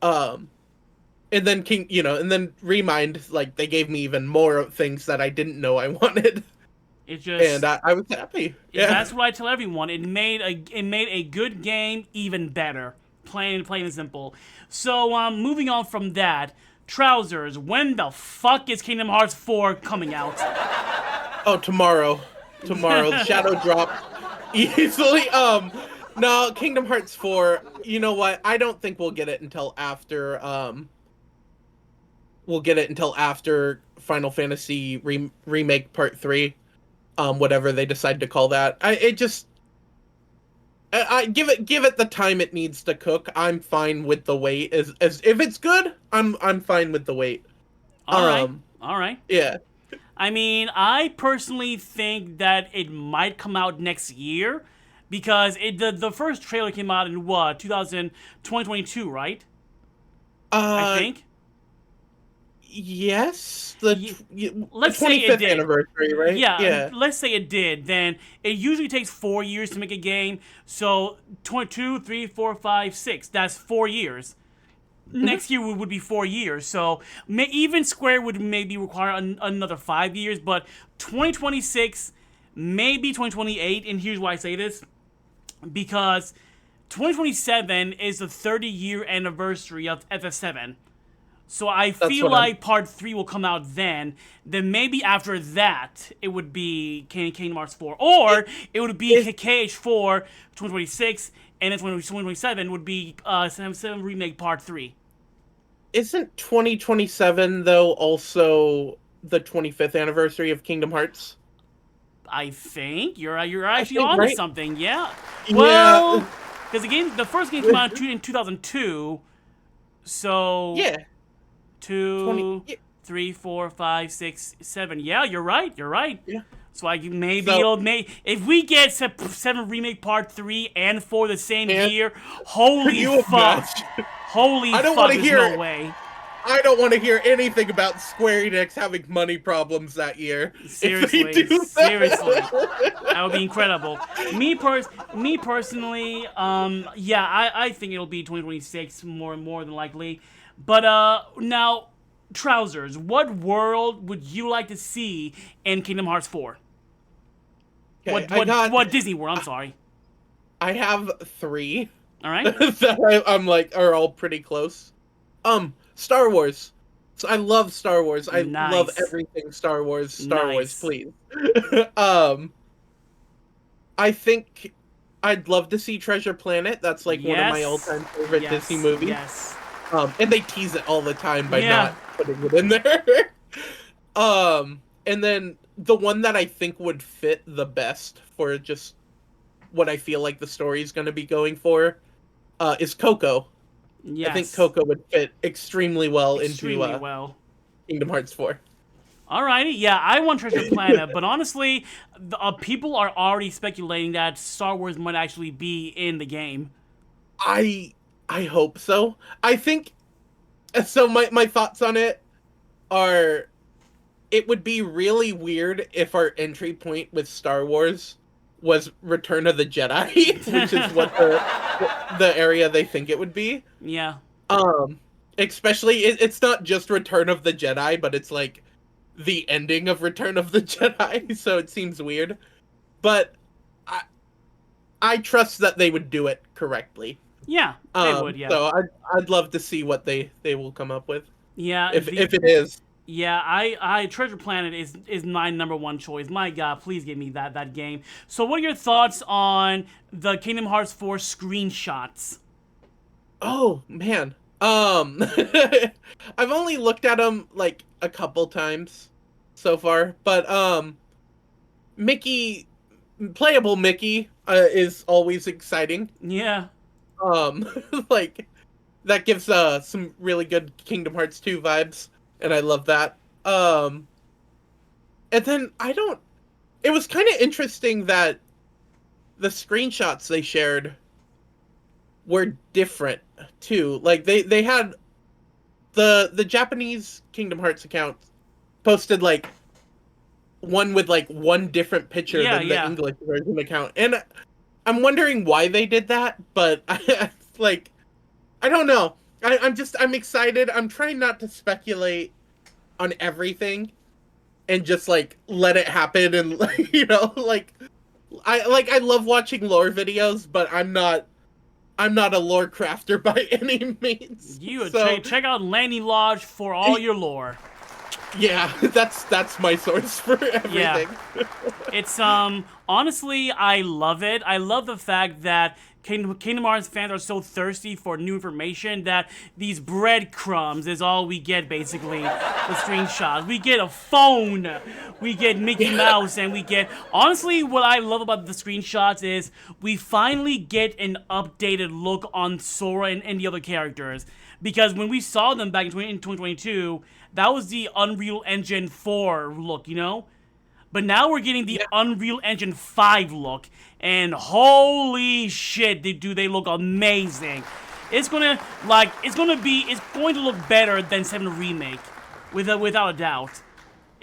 F: And then and then Remind, like, they gave me even more things that I didn't know I wanted.
E: It just,
F: and I was happy. Yeah,
E: that's what I tell everyone. It made a good game even better. Plain and simple. So moving on from that, Trousers, when the fuck is Kingdom Hearts 4 coming out?
F: Oh, tomorrow. Shadow drop easily. No, Kingdom Hearts 4, you know what? I don't think we'll get it until after Final Fantasy Remake Part 3. Whatever they decide to call that. I give it the time it needs to cook. I'm fine with the wait. As if it's good, I'm fine with the wait.
E: All right.
F: Yeah.
E: I mean, I personally think that it might come out next year because the first trailer came out in what, 2022, right? I think.
F: Yes,
E: let's say
F: 25th
E: it did.
F: anniversary, right?
E: Yeah, let's say it did. Then it usually takes 4 years to make a game. So 22, 3, 4, 5, 6. That's 4 years. Next year would be 4 years. So even Square would maybe require another 5 years. But 2026, maybe 2028. And here's why I say this. Because 2027 is the 30-year anniversary of FF7. So I feel like Part 3 will come out then. Then maybe after that, it would be Kingdom Hearts 4. Or it would be KH4 2026, and then 2027 would be 7 Remake Part 3.
F: Isn't 2027, though, also the 25th anniversary of Kingdom Hearts?
E: I think. You're actually onto something, yeah.
F: Yeah.
E: Well, because the first game came out in 2002, so...
F: Yeah.
E: 2, 3, 4, 5, 6, 7. Yeah, you're right.
F: Yeah.
E: So if we get 7 Remake Part 3 and 4 the same year, holy fuck. Holy fuck, there's no way.
F: I don't want to hear anything about Square Enix having money problems that year.
E: Seriously. That would be incredible. Me personally, I think it'll be 2026 more than likely. But now, Trousers, what world would you like to see in Kingdom Hearts 4?
F: Okay,
E: what Disney World? I'm sorry.
F: I have 3.
E: All right.
F: That I'm like are all pretty close. Star Wars. So I love Star Wars. I love everything Star Wars. Star Wars, please. I think I'd love to see Treasure Planet. That's like one of my all-time favorite Disney movies.
E: Yes.
F: And they tease it all the time by not putting it in there. And then the one that I think would fit the best for just what I feel like the story is going to be going for is Coco.
E: Yes.
F: I think Coco would fit extremely well into Kingdom Hearts 4.
E: Alrighty, yeah, I want Treasure Planet, but honestly, people are already speculating that Star Wars might actually be in the game.
F: I hope so. I think so. My thoughts on it are, it would be really weird if our entry point with Star Wars was Return of the Jedi, which is what the area they think it would be.
E: Yeah.
F: Especially it's not just Return of the Jedi, but it's like the ending of Return of the Jedi, so it seems weird. But I trust that they would do it correctly.
E: Yeah, they would, yeah.
F: So I'd love to see what they will come up with.
E: Yeah.
F: If it is.
E: Yeah, I Treasure Planet is my number one choice. My God, please give me that game. So what are your thoughts on the Kingdom Hearts 4 screenshots?
F: Oh, man. I've only looked at them like a couple times so far, but playable Mickey is always exciting.
E: Yeah.
F: Like that gives some really good Kingdom Hearts 2 vibes, and I love that. And then it was kind of interesting that the screenshots they shared were different too. Like they had the Japanese Kingdom Hearts account posted like one with like one different picture than the English version account, and I'm wondering why they did that. But I don't know. I'm excited. I'm trying not to speculate on everything and just like let it happen, and I love watching lore videos, but I'm not a lore crafter by any means.
E: Check out Lanny Lodge for all your lore.
F: Yeah, that's my source for everything.
E: Yeah. It's honestly, I love it. I love the fact that Kingdom Hearts fans are so thirsty for new information that these breadcrumbs is all we get, basically, the screenshots. We get a phone, we get Mickey Mouse, and we get... Honestly, what I love about the screenshots is we finally get an updated look on Sora and the other characters. Because when we saw them back in 2022, that was the Unreal Engine 4 look, you know? But now we're getting the Unreal Engine 5 look, and holy shit, they look amazing. It's going to look better than 7 Remake, without a doubt.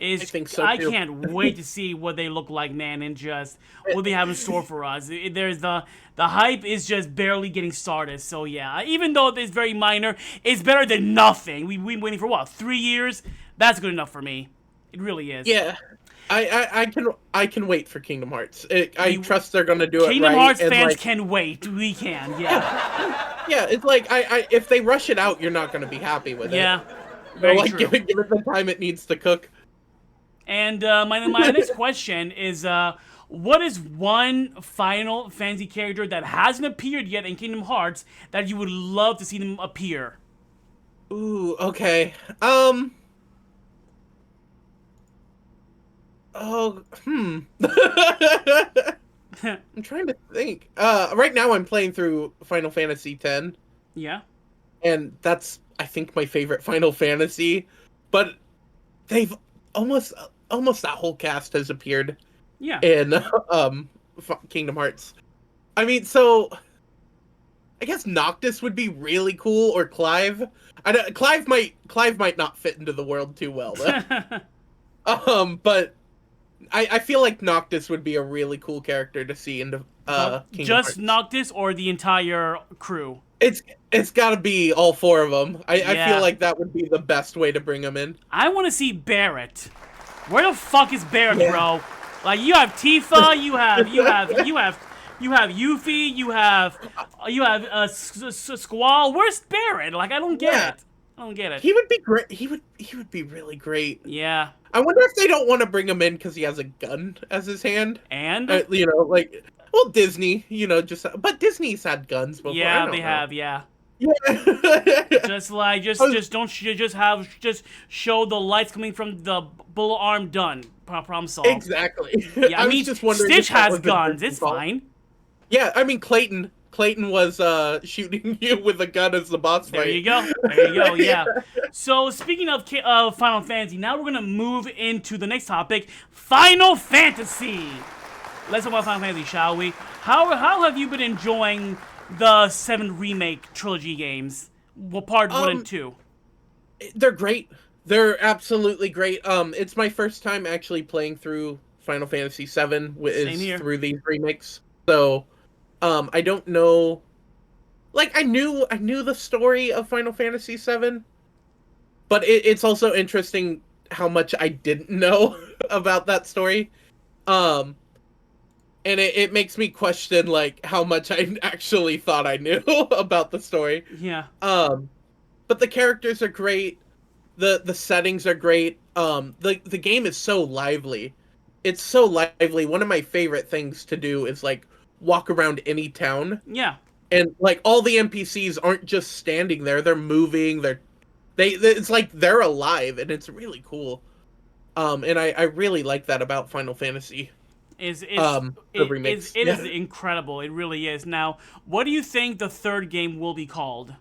F: I think so too.
E: I can't wait to see what they look like, man, and just what they have in store for us. There's the hype is just barely getting started, so yeah. Even though it's very minor, it's better than nothing. We've been waiting for what, 3 years? That's good enough for me. It really is.
F: Yeah. I can wait for Kingdom Hearts. I trust they're gonna do it right.
E: Kingdom Hearts fans can wait. We can, yeah.
F: Yeah, it's like if they rush it out, you're not gonna be happy with it.
E: Yeah, very true.
F: Give it the time it needs to cook.
E: And my next question is, what is one Final Fantasy character that hasn't appeared yet in Kingdom Hearts that you would love to see them appear?
F: Ooh, okay. I'm trying to think. Right now I'm playing through Final Fantasy X.
E: Yeah. And
F: that's, I think, my favorite Final Fantasy. But they've almost that whole cast has appeared.
E: Yeah.
F: In Kingdom Hearts. I mean, so I guess Noctis would be really cool, or Clive. Clive might not fit into the world too well, though. But I feel like Noctis would be a really cool character to see in the Kingdom
E: just
F: Hearts.
E: Noctis or the entire crew?
F: It's got to be all 4 of them. I feel like that would be the best way to bring them in.
E: I want to see Barrett. Where the fuck is Barrett, bro? Like, you have Tifa, you have Yuffie, you have Squall. Where's Barrett? Like, I don't get it. I don't get it.
F: He would be great. He would be really great.
E: Yeah.
F: I wonder if they don't want to bring him in because he has a gun as his hand.
E: And
F: Disney, but Disney's had guns before.
E: Yeah, they have. Yeah.
F: Yeah.
E: just show the lights coming from the bullet arm. Done. Problem solved.
F: Exactly.
E: Yeah, I mean,
F: just wondering
E: Stitch has guns. It's fine.
F: Yeah, I mean, Clayton was shooting you with a gun as the boss fight.
E: There you go. Yeah. So speaking of Final Fantasy, now we're gonna move into the next topic: Final Fantasy. Let's talk about Final Fantasy, shall we? How have you been enjoying the 7 remake trilogy games? Well, part 1 and 2.
F: They're great. They're absolutely great. It's my first time actually playing through Final Fantasy VII
E: Same here.
F: through these remakes. So, I don't know. Like I knew the story of Final Fantasy VII, but it's also interesting how much I didn't know about that story. And it makes me question like how much I actually thought I knew about the story.
E: Yeah.
F: But the characters are great. The settings are great. The game is so lively. It's so lively. One of my favorite things to do is like walk around any town.
E: Yeah.
F: And like all the NPCs aren't just standing there; they're moving. It's like they're alive, and it's really cool. And I really like that about Final Fantasy.
E: Is
F: The remakes.
E: it is incredible. It really is. Now, what do you think the third game will be called?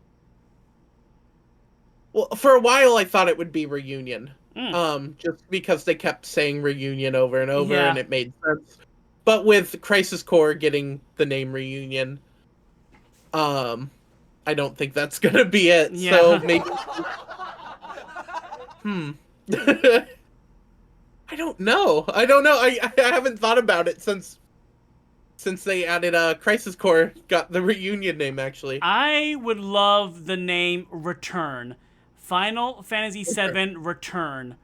F: Well, for a while I thought it would be Reunion.
E: Mm.
F: Just because they kept saying Reunion over and over,
E: Yeah.
F: and it made sense. But with Crisis Core getting the name Reunion, I don't think that's gonna be it.
E: Yeah.
F: So maybe. I don't know. I haven't thought about it since they added Crisis Core got the Reunion name actually.
E: I would love the name Return. Final Fantasy VII Return.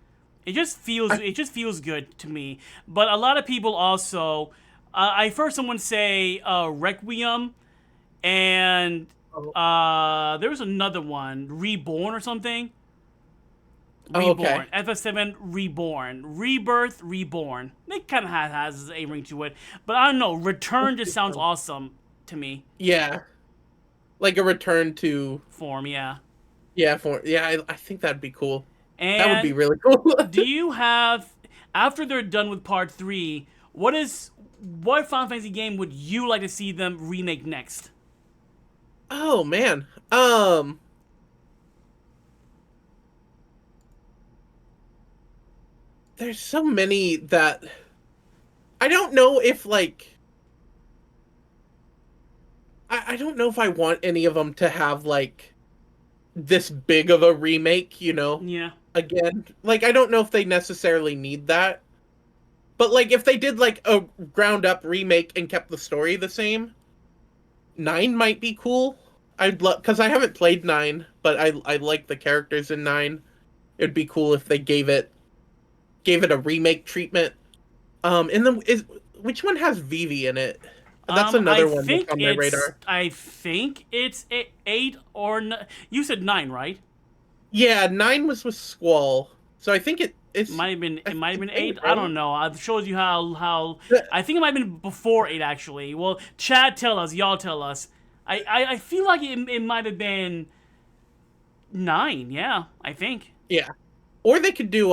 E: It just feels good to me. But a lot of people also, I've heard someone say Requiem, and there was another one, Reborn or something. Reborn.
F: Okay.
E: FF7 Reborn. Rebirth, Reborn. It kind of has a ring to it. But I don't know. Return just sounds awesome to me.
F: Yeah. Like a return to
E: Form, yeah.
F: I think that'd be cool.
E: And
F: That would be really cool.
E: do you have, after they're done with part 3, what Final Fantasy game would you like to see them remake next?
F: Oh man. There's so many that I don't know if like I don't know if I want any of them to have like this big of a remake, you know?
E: Yeah.
F: Again, like I don't know if they necessarily need that. But like if they did like a ground up remake and kept the story the same, 9 might be cool. I'd love cuz I haven't played 9, but I like the characters in 9. It'd be cool if they gave it a remake treatment. Which one has Vivi in it? That's another one that's on my radar.
E: I think it's 8 or you said 9, right?
F: Yeah, 9 was with Squall. So I think it's
E: It might have been 8.
F: right?
E: I don't know. I've showed you how I think it might have been before 8 actually. Well, Chad tell us, y'all tell us. I feel like it might have been 9, yeah, I think.
F: Yeah. Or they could do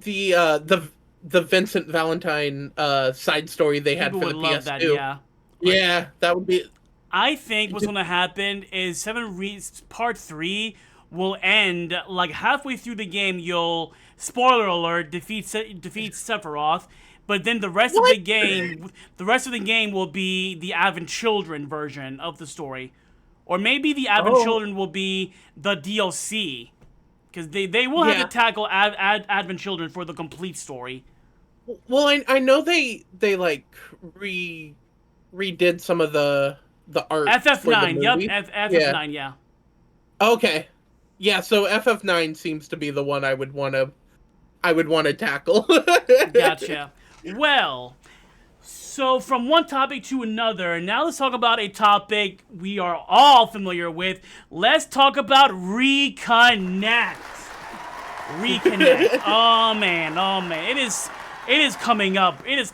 F: the Vincent Valentine side story they had
E: People
F: for the
E: would love
F: PS2.
E: that, yeah.
F: Yeah, that would be
E: I think what's gonna happen is Part 3 will end like halfway through the game. You'll, spoiler alert, defeat Sephiroth, but then the rest of the game will be the Advent Children version of the story, or maybe the Advent Children will be the DLC, because they will have to tackle Advent Children for the complete story.
F: Well, I know they like redid some of the art.
E: FF9, yep, FF9, yeah.
F: Okay. Yeah, so FF9 seems to be the one I would want to tackle.
E: Gotcha. Well, so from one topic to another, now let's talk about a topic we are all familiar with. Let's talk about Reconnect. Oh man. It is coming up. It is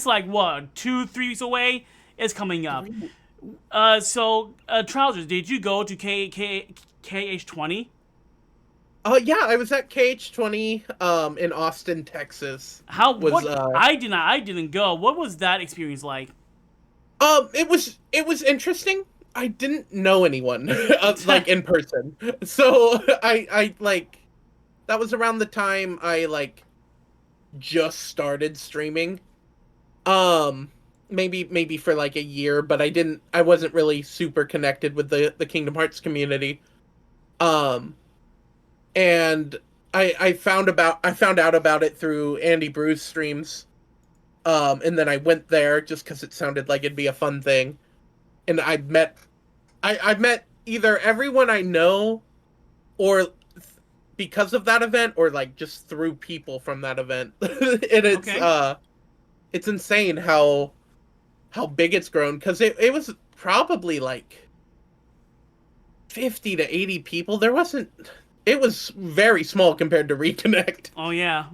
E: like what, 2-3 weeks away? It's coming up. So Trousers, did you go to KH20?
F: Yeah, I was at KH20 in Austin, Texas.
E: I didn't go. What was that experience like?
F: It was interesting. I didn't know anyone like in person. So I like that was around the time I like just started streaming. maybe for like a year, but I wasn't really super connected with the Kingdom Hearts community. Um, and I found out about it through Andy Brew's streams. And then I went there just because it sounded like it'd be a fun thing. And I met either everyone I know, or because of that event, or like just through people from that event. And it's insane how big it's grown, because it was probably like 50 to 80 people. It was very small compared to Reconnect.
E: Oh yeah.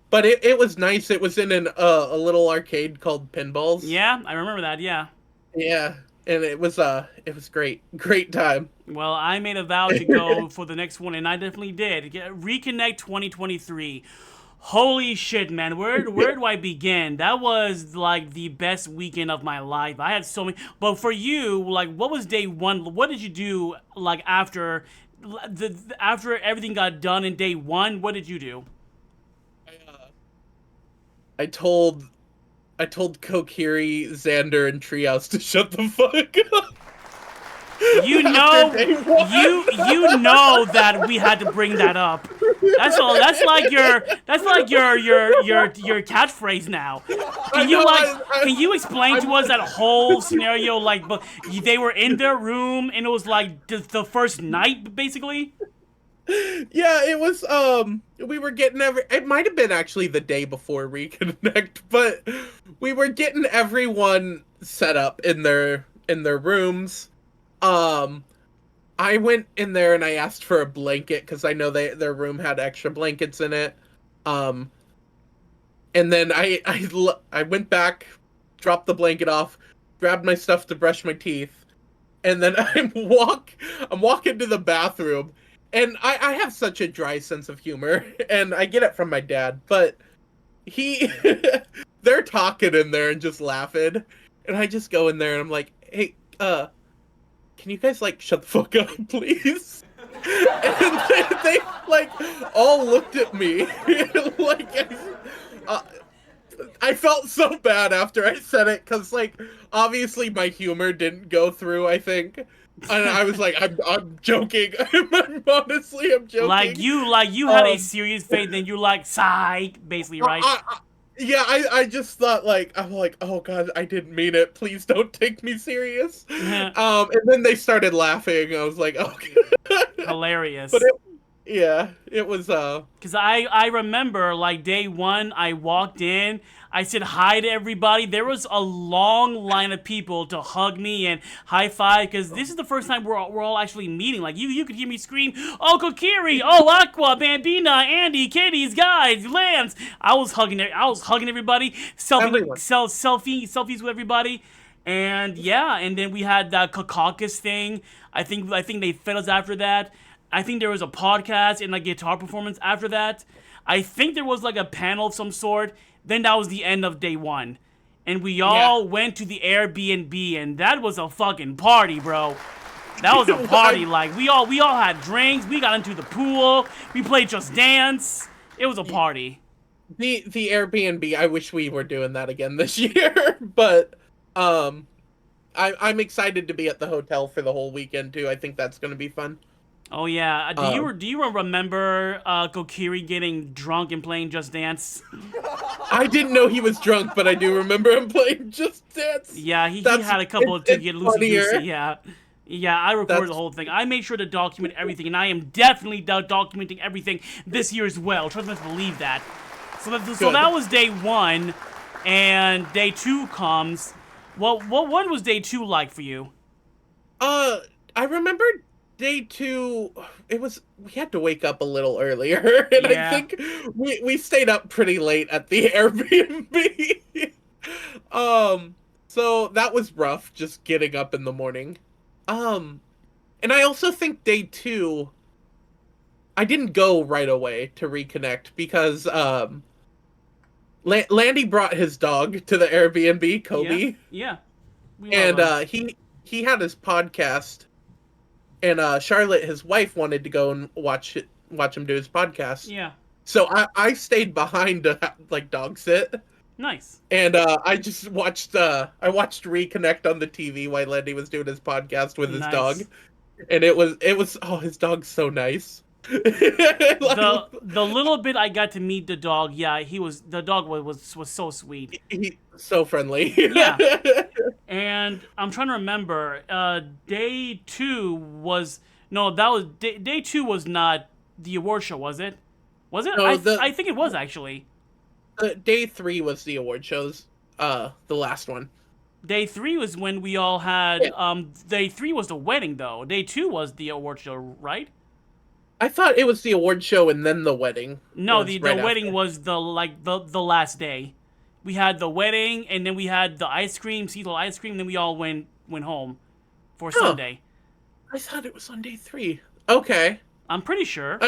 F: But it was nice. It was in a little arcade called Pinballs.
E: Yeah, I remember that. Yeah.
F: Yeah, and it was great time.
E: Well, I made a vow to go for the next one, and I definitely did. Reconnect 2023. Holy shit, man! Where do I begin? That was like the best weekend of my life. I had so many. But for you, like, what was day one? What did you do like after after everything got done in day one? What did you do?
F: I told Kokiri, Xander, and Treehouse to shut the fuck up.
E: You know, you know that we had to bring that up. That's all. That's like your catchphrase now. Can you explain to us that whole scenario? Like, but they were in their room and it was like the first night, basically.
F: Yeah, it was. We were getting it might have been actually the day before Reconnect, but we were getting everyone set up in their rooms. I went in there and I asked for a blanket because I know their room had extra blankets in it. And then I went back, dropped the blanket off, grabbed my stuff to brush my teeth, and then I'm walking to the bathroom. And I have such a dry sense of humor, and I get it from my dad, but they're talking in there and just laughing, and I just go in there and I'm like, hey, can you guys, like, shut the fuck up, please? And they like, all looked at me, like, I felt so bad after I said it, because, like, obviously my humor didn't go through, I think. And I was like, I'm joking. I'm joking.
E: Like you had a serious face, then you're like, psych, basically, right?
F: I just thought, like, I'm like, oh god, I didn't mean it. Please don't take me serious. And then they started laughing. I was like, oh,
E: hilarious.
F: But it was
E: because I remember, like, day one, I walked in, I said hi to everybody. There was a long line of people to hug me and high five, because this is the first time we're all actually meeting. Like, you could hear me scream, oh, Kokiri, oh, Aqua, Bambina, Andy, Kitties, guys, Lance. I was hugging everybody, selfies with everybody. And yeah, and then we had that caucus thing. I think they fed us after that. I think there was a podcast and a guitar performance after that. I think there was like a panel of some sort. Then that was the end of day one. And we all went to the Airbnb, and that was a fucking party, bro. That was a party. Like, we all had drinks. We got into the pool. We played Just Dance. It was a party.
F: The Airbnb, I wish we were doing that again this year. But I'm excited to be at the hotel for the whole weekend too. I think that's going to be fun.
E: Oh yeah, do you remember Kokiri getting drunk and playing Just Dance?
F: I didn't know he was drunk, but I do remember him playing Just Dance.
E: Yeah, he had a couple to get loosey-goosey, yeah. Yeah, I recorded the whole thing. I made sure to document everything, and I am definitely documenting everything this year as well. Trust me to believe that. So that was day one, and day two comes. Well, what was day two like for you?
F: I remember day two, we had to wake up a little earlier, and I think we stayed up pretty late at the Airbnb. So that was rough, just getting up in the morning. And I also think day two, I didn't go right away to reconnect because Landy brought his dog to the Airbnb, Kobe.
E: Yeah.
F: And he had his podcast. And Charlotte, his wife, wanted to go and watch him do his podcast.
E: Yeah.
F: So I stayed behind to like dog sit.
E: Nice.
F: And I just watched Reconnect on the TV while Lenny was doing his podcast with his
E: Nice.
F: dog, and it was oh, his dog's so nice.
E: The little bit I got to meet the dog, yeah, the dog was so sweet.
F: He's so friendly.
E: Yeah. And I'm trying to remember. Day 2 was day 2 was not the award show, was it? Was it?
F: No,
E: I think it was actually.
F: Day 3 was the award shows. The last one.
E: Day 3 was when we all had.
F: Yeah.
E: Day 3 was the wedding though. Day 2 was the award show, right?
F: I thought it was the award show and then the wedding.
E: No, the wedding was the last day. We had the wedding and then we had the ice cream, Seattle ice cream, and then we all went home for Sunday.
F: I thought it was on day 3. Okay.
E: I'm pretty sure.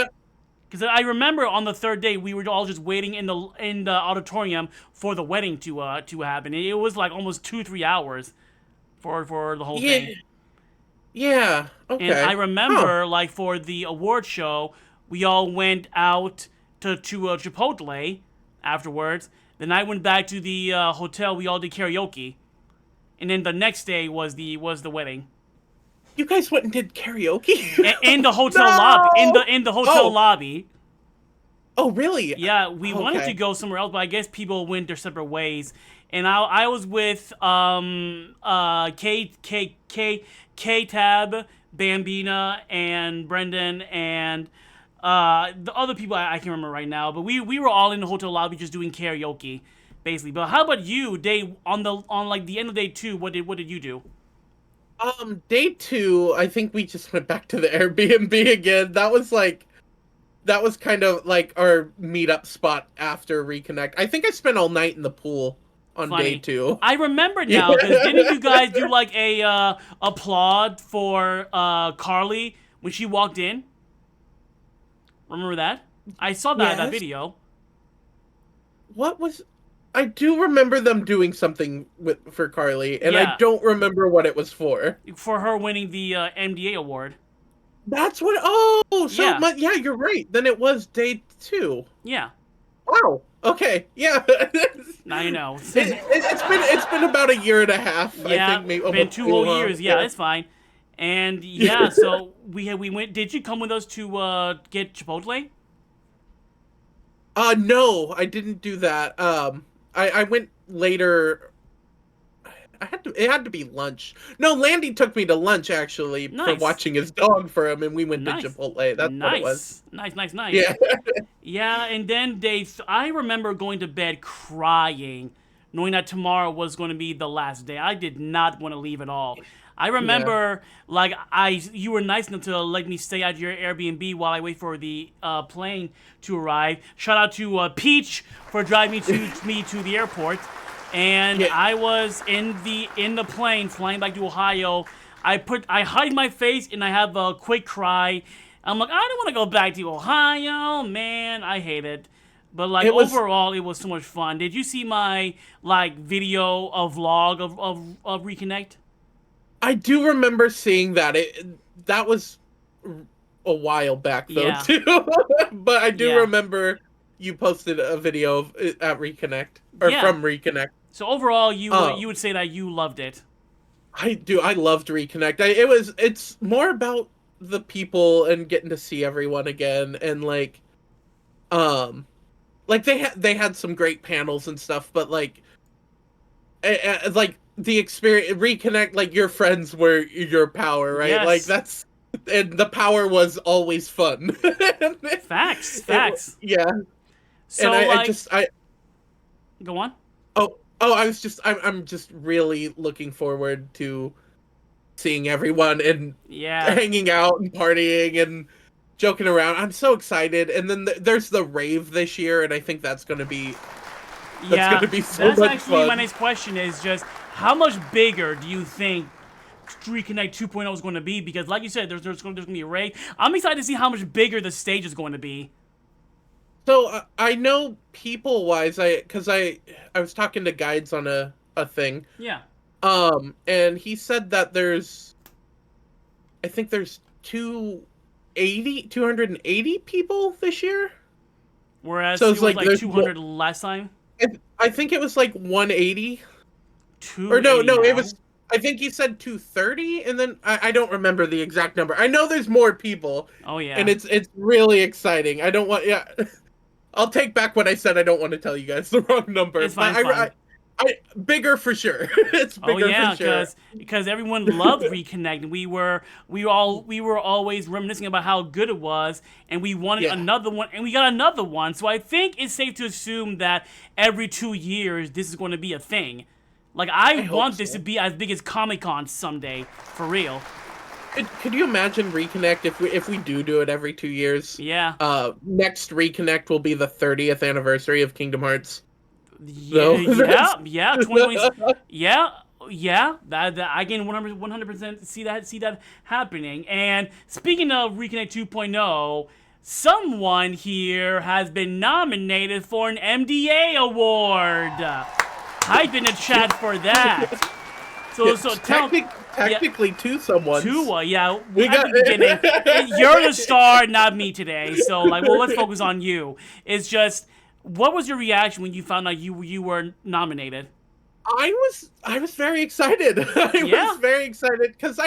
E: Because I remember on the third day we were all just waiting in the auditorium for the wedding to happen. It was like almost 2-3 hours for the whole thing.
F: Yeah. Okay.
E: And I remember like for the award show, we all went out to Chipotle afterwards. Then I went back to the hotel. We all did karaoke, and then the next day was the wedding.
F: You guys went and did karaoke
E: in the hotel lobby. In the hotel lobby.
F: Oh, really?
E: Yeah, we wanted to go somewhere else, but I guess people went their separate ways. And I was with K-Tab, Bambina, and Brendan, and the other people I can't remember right now. But we were all in the hotel lobby just doing karaoke, basically. But how about you? On like the end of day 2, what did you do?
F: Day 2, I think we just went back to the Airbnb again. That was kind of like our meetup spot after Reconnect. I think I spent all night in the pool on day 2.
E: I remember now, because didn't you guys do like a applaud for Carly when she walked in? Remember that? I saw that video.
F: I do remember them doing something for Carly, and I don't remember what it was for.
E: For her winning the MDA award.
F: That's what. Yeah, you're right. Then it was day 2.
E: Yeah.
F: Wow. Okay. Yeah.
E: Now you know.
F: it's been about a year and a half.
E: Yeah.
F: I think maybe
E: been 2 whole years. Yeah, it's fine. And yeah, so we went. Did you come with us to get Chipotle?
F: No, I didn't do that. I went later. It had to be lunch. No, Landy took me to lunch actually for watching his dog for him, and we went to Chipotle. That's what it was.
E: Nice.
F: Yeah.
E: Yeah, and then I remember going to bed crying, knowing that tomorrow was going to be the last day. I did not want to leave at all. I remember, you were nice enough to let me stay at your Airbnb while I wait for the plane to arrive. Shout out to Peach for driving me to the airport. And I was in the plane flying back to Ohio. I hide my face and I have a quick cry. I'm like, I don't want to go back to Ohio, man. I hate it. But overall, it was so much fun. Did you see my video vlog of Reconnect?
F: I do remember seeing that. That was a while back though too. But I do remember you posted a video at Reconnect from Reconnect.
E: So overall, you would say that you loved it.
F: I do. I loved Reconnect. It's more about the people and getting to see everyone again, and they had some great panels and stuff, but the experience Reconnect, your friends were your power, right?
E: Yes.
F: And the power was always fun.
E: Facts.
F: Yeah.
E: So
F: and I
E: go on.
F: I'm just really looking forward to seeing everyone and hanging out and partying and joking around. I'm so excited. And then there's the rave this year, and I think that's going to be so much fun.
E: That's actually my next question is just how much bigger do you think Reconnect 2.0 is going to be? Because like you said, there's going to be a rave. I'm excited to see how much bigger the stage is going to be.
F: So I know people-wise, because I was talking to Guides on a thing.
E: Yeah.
F: And he said that there's 280 people this year.
E: Whereas
F: so
E: it was 200
F: more,
E: last time.
F: I think it was like 180. Or
E: 280
F: no, it
E: now.
F: was. I think he said 230, and then I don't remember the exact number. I know there's more people,
E: Oh yeah.
F: and it's really exciting. I don't want. Yeah, I'll take back what I said. I don't want to tell you guys the wrong number.
E: It's fine,
F: but
E: it's fine.
F: I bigger for sure. It's
E: Oh
F: bigger
E: yeah,
F: for sure.
E: because everyone loved Reconnect. We were always reminiscing about how good it was, and we wanted
F: Yeah.
E: another one, and we got another one. So I think it's safe to assume that every 2 years this is going to be a thing. Like I
F: hope
E: want this
F: so.
E: to be as big as Comic-Con someday, for real.
F: Could you imagine Reconnect if we do it every 2 years?
E: Yeah.
F: Next Reconnect will be the 30th anniversary of Kingdom Hearts.
E: Yeah,
F: that's-
E: yeah, 2020, yeah. That I can 100% see that happening. And speaking of Reconnect 2.0, someone here has been nominated for an MDA award. Hype in the chat for that. So tell
F: Technically, two someones.
E: Tua, yeah.
F: We
E: At
F: got-
E: the beginning, you're the star, not me today. So like, well, let's focus on you. It's just, what was your reaction when you found out you were nominated?
F: I was very excited. I
E: Yeah.
F: was very excited because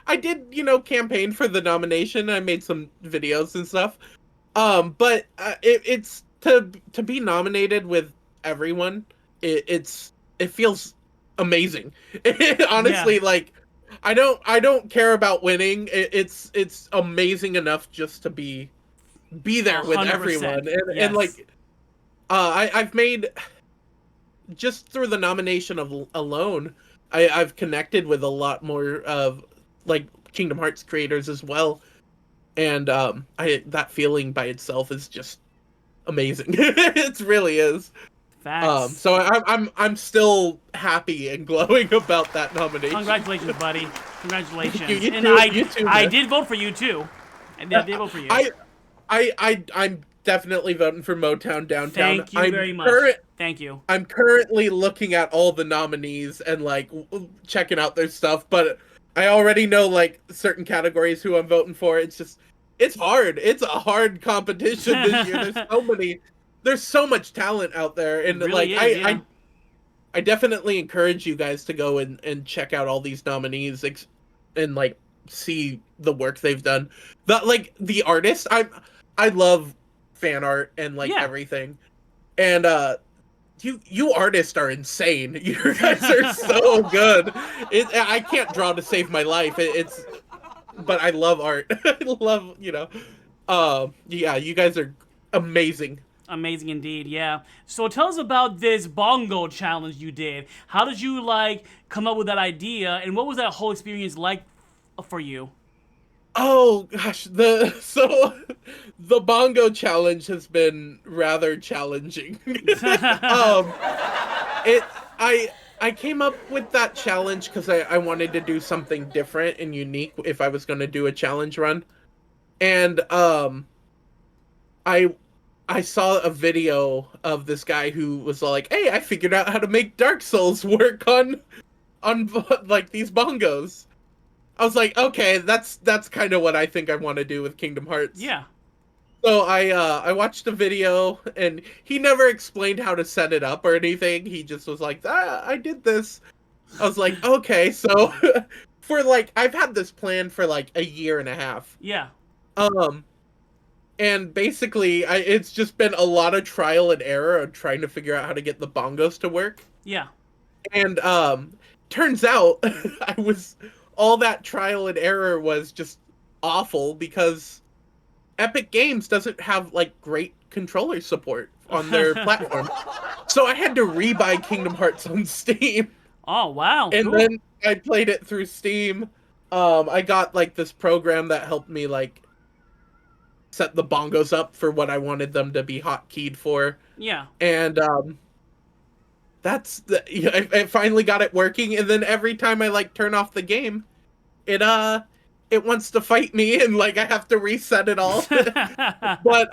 F: I did campaign for the nomination. I made some videos and stuff. But it's to be nominated with everyone. It feels amazing. Honestly,
E: Yeah.
F: like I don't care about winning. It's amazing enough just to be there with
E: 100%,
F: everyone
E: yes.
F: and like I've made just through the nomination alone. I've connected with a lot more of like Kingdom Hearts creators as well, and that feeling by itself is just amazing. It really is.
E: Facts.
F: So I'm still happy and glowing about that nomination.
E: Congratulations, buddy. Congratulations.
F: Thank you. You
E: And
F: too. You too,
E: I
F: man.
E: did vote for you too. I did vote for you.
F: I'm definitely voting for Motown Downtown.
E: Thank you
F: I'm
E: very much. Thank you.
F: I'm currently looking at all the nominees and like checking out their stuff, but I already know like certain categories who I'm voting for. It's hard. It's a hard competition this year. There's so much talent out there, and
E: It
F: like
E: really is, yeah.
F: I definitely encourage you guys to go and check out all these nominees and like see the work they've done. The artists, I love fan art and like
E: Yeah.
F: everything, and you artists are insane. You guys are so good. I can't draw to save my life. But I love art. I love yeah. You guys are amazing.
E: Amazing indeed, yeah. So tell us about this bongo challenge you did. How did you like come up with that idea, and what was that whole experience like for you?
F: Oh gosh, the bongo challenge has been rather challenging. I came up with that challenge because I wanted to do something different and unique if I was going to do a challenge run, and I saw a video of this guy who was like, "Hey, I figured out how to make Dark Souls work on like these bongos." I was like, "Okay, that's kind of what I think I want to do with Kingdom Hearts."
E: Yeah.
F: So I watched the video, and he never explained how to set it up or anything. He just was like, I did this. I was like, okay, so for like I've had this plan for like a year and a half.
E: Yeah.
F: And basically it's just been a lot of trial and error of trying to figure out how to get the bongos to work.
E: Yeah.
F: And turns out all that trial and error was just awful because Epic Games doesn't have like great controller support on their platform. So I had to rebuy Kingdom Hearts on Steam.
E: Oh wow.
F: And
E: Cool.
F: then I played it through Steam. I got like this program that helped me like set the bongos up for what I wanted them to be hotkeyed for.
E: Yeah.
F: And I finally got it working, and then every time I like turn off the game, it wants to fight me, and like I have to reset it all. But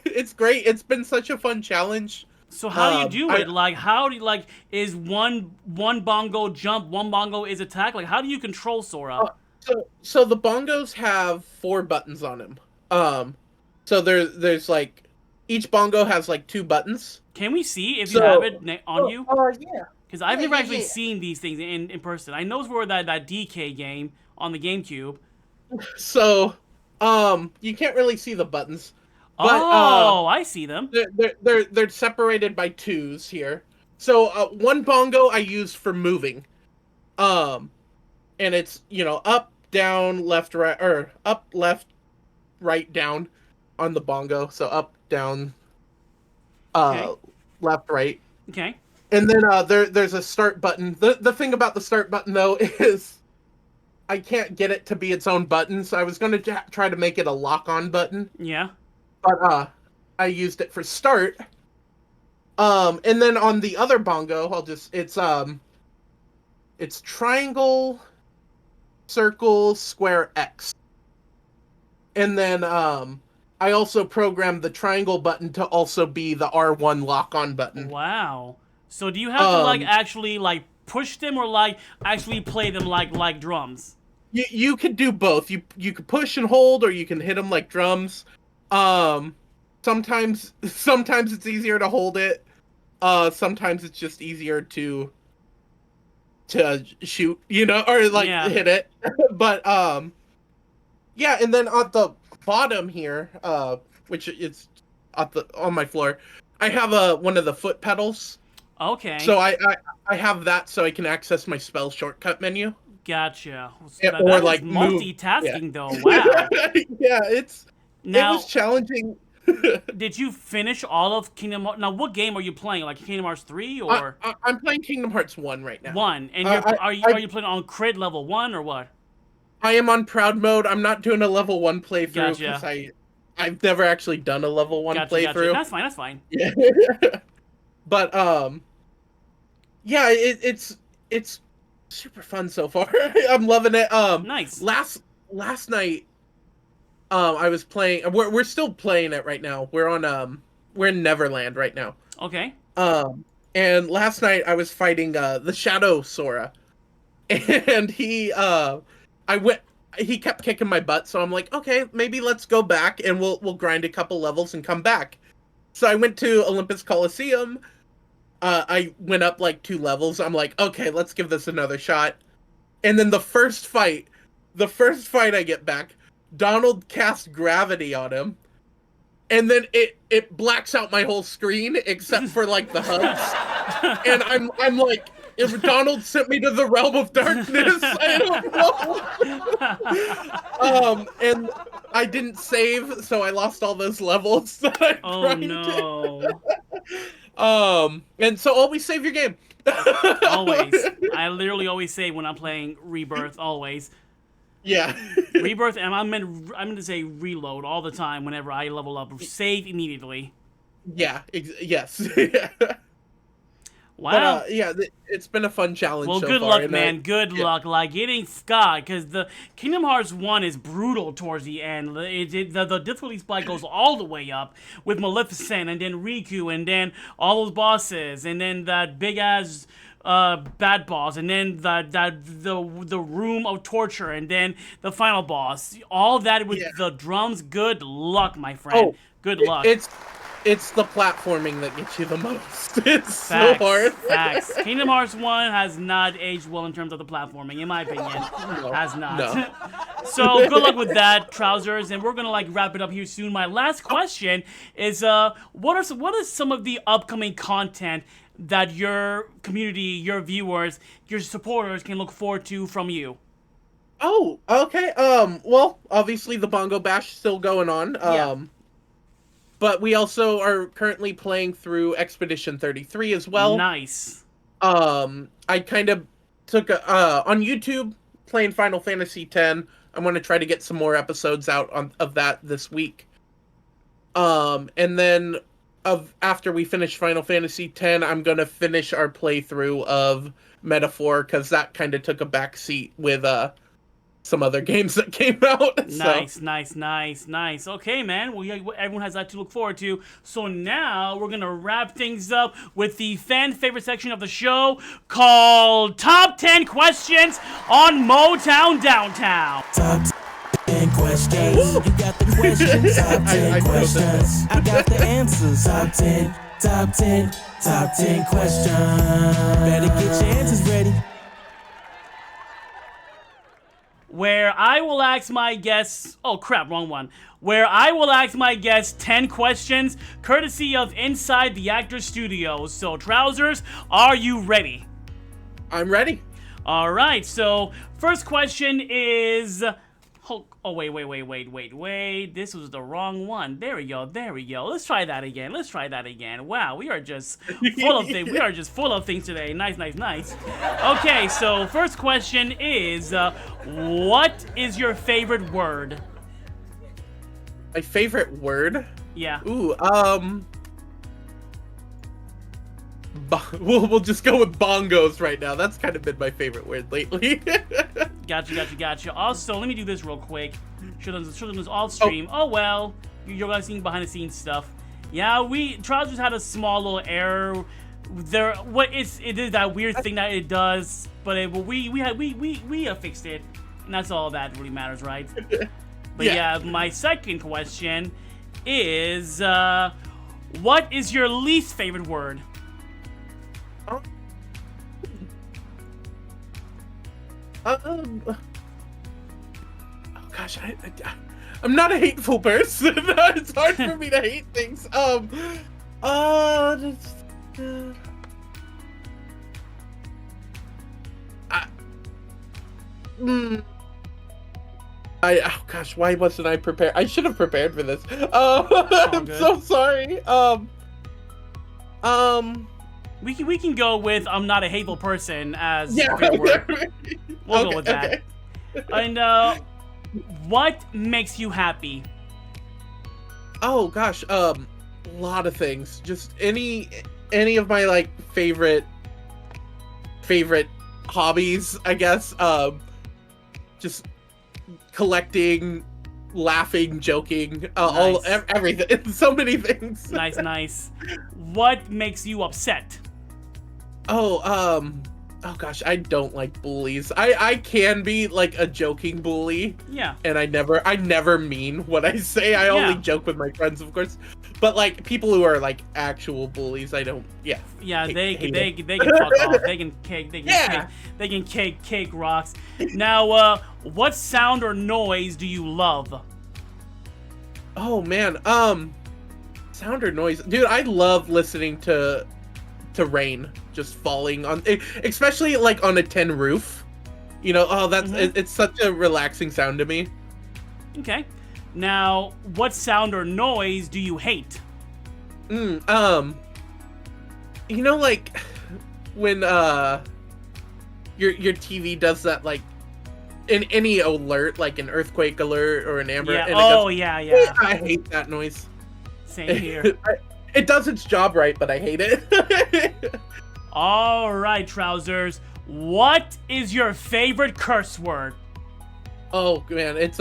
F: it's great. It's been such a fun challenge.
E: So how do you do it? Like how do you like is one bongo jump, one bongo is attack? Like how do you control Sora?
F: So the bongos have 4 buttons on them. So there's like each bongo has like 2 buttons,
E: Can we see if you have it on you?
F: Yeah.
E: Because I've never actually
F: yeah.
E: seen these things in person. I know it's for that DK game on the GameCube.
F: So, you can't really see the buttons, but
E: Oh, I see them.
F: they're separated by twos here. So one bongo I use for moving, and it's up, down, left, right, or up, left, right, down on the bongo. So up, down,
E: Okay.
F: left, right.
E: Okay.
F: And then there's a start button. The thing about the start button though is I can't get it to be its own button, so I was gonna try to make it a lock-on button,
E: Yeah.
F: but I used it for start. And then on the other bongo, it's triangle, circle, square, X. And then I also programmed the triangle button to also be the R1 lock-on button.
E: Wow. So do you have to like actually like push them or like actually play them like drums?
F: You could do both. You could push and hold, or you can hit them like drums. Sometimes it's easier to hold it. Sometimes it's just easier to shoot, or like hit it. But yeah, and then on the bottom here, which is on my floor, I have one of the foot pedals.
E: Okay.
F: So I have that so I can access my spell shortcut menu.
E: Gotcha.
F: Yeah,
E: That
F: or,
E: is
F: like, move.
E: multitasking though. Wow.
F: Yeah, it
E: Now,
F: was challenging.
E: did you finish all of Kingdom Hearts? Now, what game are you playing? Like Kingdom Hearts 3 or
F: I'm playing Kingdom Hearts 1 right now.
E: 1? And are you playing on crit level 1 or what?
F: I am on proud mode. I'm not doing a level 1 playthrough because
E: Gotcha.
F: I've never actually done a level 1 playthrough.
E: That's fine. That's fine.
F: Yeah. But yeah, it's super fun so far. I'm loving it.
E: Nice.
F: Last night, I was playing. We're still playing it right now. We're in Neverland right now.
E: Okay.
F: And last night I was fighting the Shadow Sora, and he kept kicking my butt. So I'm like, okay, maybe let's go back and we'll grind a couple levels and come back. So I went to Olympus Coliseum. I went up like 2 levels. I'm like, okay, let's give this another shot. And then the first fight I get back, Donald casts gravity on him. And then it blacks out my whole screen except for like the hubs. And I'm like, if Donald sent me to the realm of darkness, I don't know. And I didn't save, so I lost all those levels that I grinded.
E: no.
F: And so always save your game.
E: Always. I literally always say when I'm playing Rebirth, always.
F: Yeah.
E: Rebirth, and I'm meant to say reload all the time whenever I level up. Save immediately.
F: Yeah. Yes.
E: Wow.
F: But, yeah, it's been a fun challenge.
E: Well,
F: so
E: good
F: far,
E: luck, man. Good luck. Like getting God, because the Kingdom Hearts 1 is brutal towards the end. The difficulty spike goes all the way up with Maleficent, and then Riku, and then all those bosses, and then that big ass bad boss, and then the room of torture, and then the final boss. All that with the drums. Good luck, my friend.
F: Oh,
E: good luck.
F: It's the platforming that gets you the most. It's
E: Facts,
F: so hard.
E: Facts. Kingdom Hearts 1 has not aged well in terms of the platforming, in my opinion. Has not.
F: No.
E: So good luck with that, Trousers, and we're gonna like wrap it up here soon. My last question is, what is some of the upcoming content that your community, your viewers, your supporters can look forward to from you?
F: Oh, okay. Well, obviously the Bongo Bash is still going on. But we also are currently playing through Expedition 33 as well.
E: Nice.
F: I kind of took on YouTube playing Final Fantasy X. I'm going to try to get some more episodes out of that this week. And then after we finish Final Fantasy X, I'm going to finish our playthrough of Metaphor, because that kind of took a back seat with some other games that came out.
E: Nice. Okay, man. Well, everyone has that to look forward to. So now we're gonna wrap things up with the fan favorite section of the show called Top 10 Questions on Motown Downtown.
G: Top 10 questions. You got the questions. Top 10 questions. I got the answers. Top 10 Top 10 questions. Better get your answers ready.
E: Where I will ask my guests, oh crap, wrong one. Where I will ask my guests 10 questions, courtesy of Inside the Actors Studios. So, Trousers, are you ready?
F: I'm ready.
E: All right, so first question is... Oh, wait. This was the wrong one. There we go. Let's try that again. Wow, we are just full of things. We are just full of things today. Nice. Okay, so first question is, what is your favorite word?
F: My favorite word?
E: Yeah.
F: Ooh, we'll just go with bongos right now. That's kind of been my favorite word lately.
E: Gotcha. Also, let me do this real quick. Show them this off stream. Oh well, you're guys seeing behind the scenes stuff. Yeah, Trousers had a small little error. It is that weird thing that it does, but we fixed it, and that's all that really matters, right? But yeah, my second question is, what is your least favorite word?
F: Oh gosh, I'm not a hateful person. It's hard for me to hate things. Oh gosh, why wasn't I prepared? I should have prepared for this. I'm so sorry.
E: We can go with I'm not a hateful person as your favorite word. We'll go with that. Okay. And what makes you happy?
F: Oh gosh, a lot of things. Just any of my like favorite hobbies, I guess. Just collecting, laughing, joking, everything. So many things.
E: Nice. What makes you upset?
F: Oh gosh, I don't like bullies. I can be like a joking bully.
E: Yeah.
F: And I never mean what I say. I only joke with my friends, of course. But like people who are like actual bullies, I don't. Yeah.
E: Yeah, they can fuck off. They can cake rocks. Now, what sound or noise do you love?
F: Oh man, sound or noise, dude. I love listening to rain just falling on, especially like on a tin roof. You know, it's such a relaxing sound to me.
E: Okay. Now, what sound or noise do you hate?
F: You know, like when your TV does that, like in any alert, like an earthquake alert or an amber.
E: Yeah.
F: And
E: yeah.
F: I hate that noise.
E: Same here.
F: It does its job right, but I hate it.
E: All right, Trousers. What is your favorite curse word?
F: Oh man, it's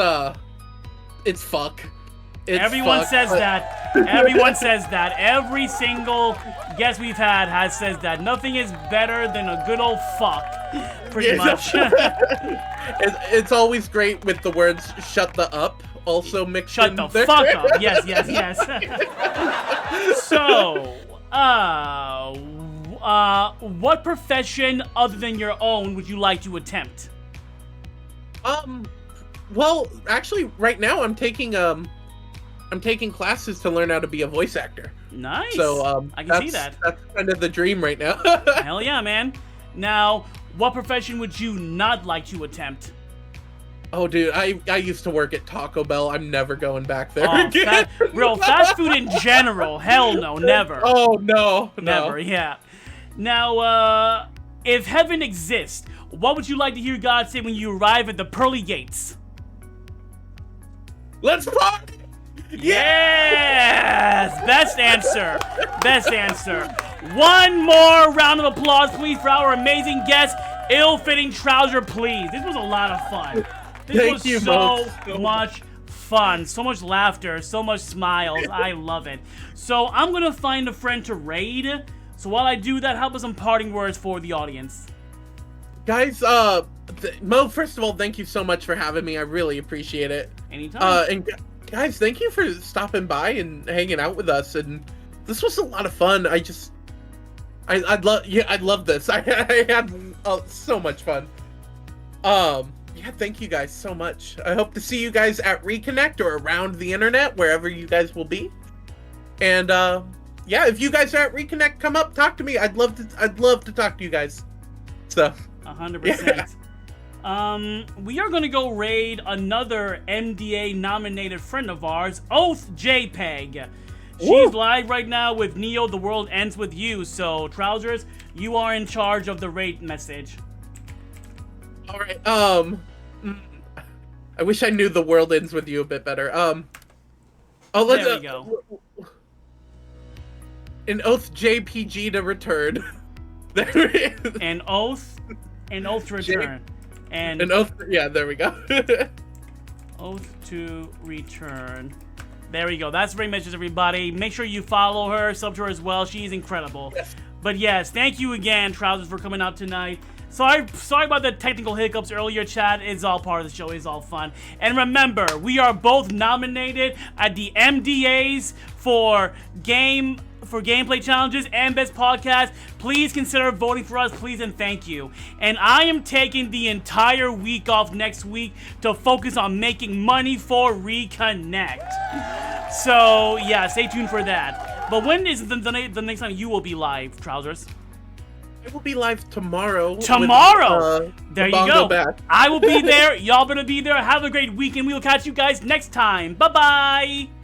F: fuck.
E: Everyone says that. Everyone says that. Every single guest we've had says that. Nothing is better than a good old fuck. Pretty much.
F: It's always great with the words "shut the up" also mixed in.
E: Shut the fuck up. Yes. So, what profession other than your own would you like to attempt?
F: Well, actually, right now I'm taking classes to learn how to be a voice actor.
E: Nice.
F: So,
E: I can see that.
F: That's kind of the dream right now.
E: Hell yeah, man. Now, what profession would you not like to attempt?
F: Oh, dude, I used to work at Taco Bell. I'm never going back there
E: again. Fast food in general. Hell no, never.
F: Oh, no.
E: Never, yeah. Now, if heaven exists, what would you like to hear God say when you arrive at the pearly gates?
F: Let's party!
E: Yes! Best answer. One more round of applause, please, for our amazing guest, Ill-Fitting Trouser, please. This was a lot of fun. This was so much fun. So much laughter. So much smiles. I love it. So I'm going to find a friend to raid. So while I do that, how about some parting words for the audience?
F: Guys, Mo, first of all, thank you so much for having me. I really appreciate it.
E: Anytime.
F: And guys, thank you for stopping by and hanging out with us and this was a lot of fun. I love this. I had so much fun. Yeah, thank you guys so much. I hope to see you guys at Reconnect or around the internet, wherever you guys will be. And yeah, if you guys are at Reconnect, come up, talk to me. I'd love to talk to you guys. So
E: 100%. We are gonna go raid another MDA nominated friend of ours, Oath JPEG. She's live right now with Neo. The world ends with you. So Trousers, you are in charge of the raid message.
F: All right. I wish I knew the world ends with you a bit better. There
E: we go.
F: An Oath JPG to return. There it is.
E: An oath to return. And
F: An oath. Yeah, there we go.
E: oath to return. There we go. That's raid message, everybody. Make sure you follow her, sub to her as well. She's incredible.
F: Yes.
E: But yes, thank you again, Trousers, for coming out tonight. Sorry about the technical hiccups earlier, chat. It's all part of the show. It's all fun. And remember, we are both nominated at the MDAs for gameplay challenges and best podcast. Please consider voting for us, please, and thank you. And I am taking the entire week off next week to focus on making money for Reconnect. So yeah, stay tuned for that. But when is the next time you will be live, Trousers?
F: I will be live tomorrow.
E: Tomorrow!
F: With,
E: there you
F: Bongo
E: go.
F: Bat.
E: I will be there. Y'all better be there. Have a great weekend. We will catch you guys next time. Bye-bye.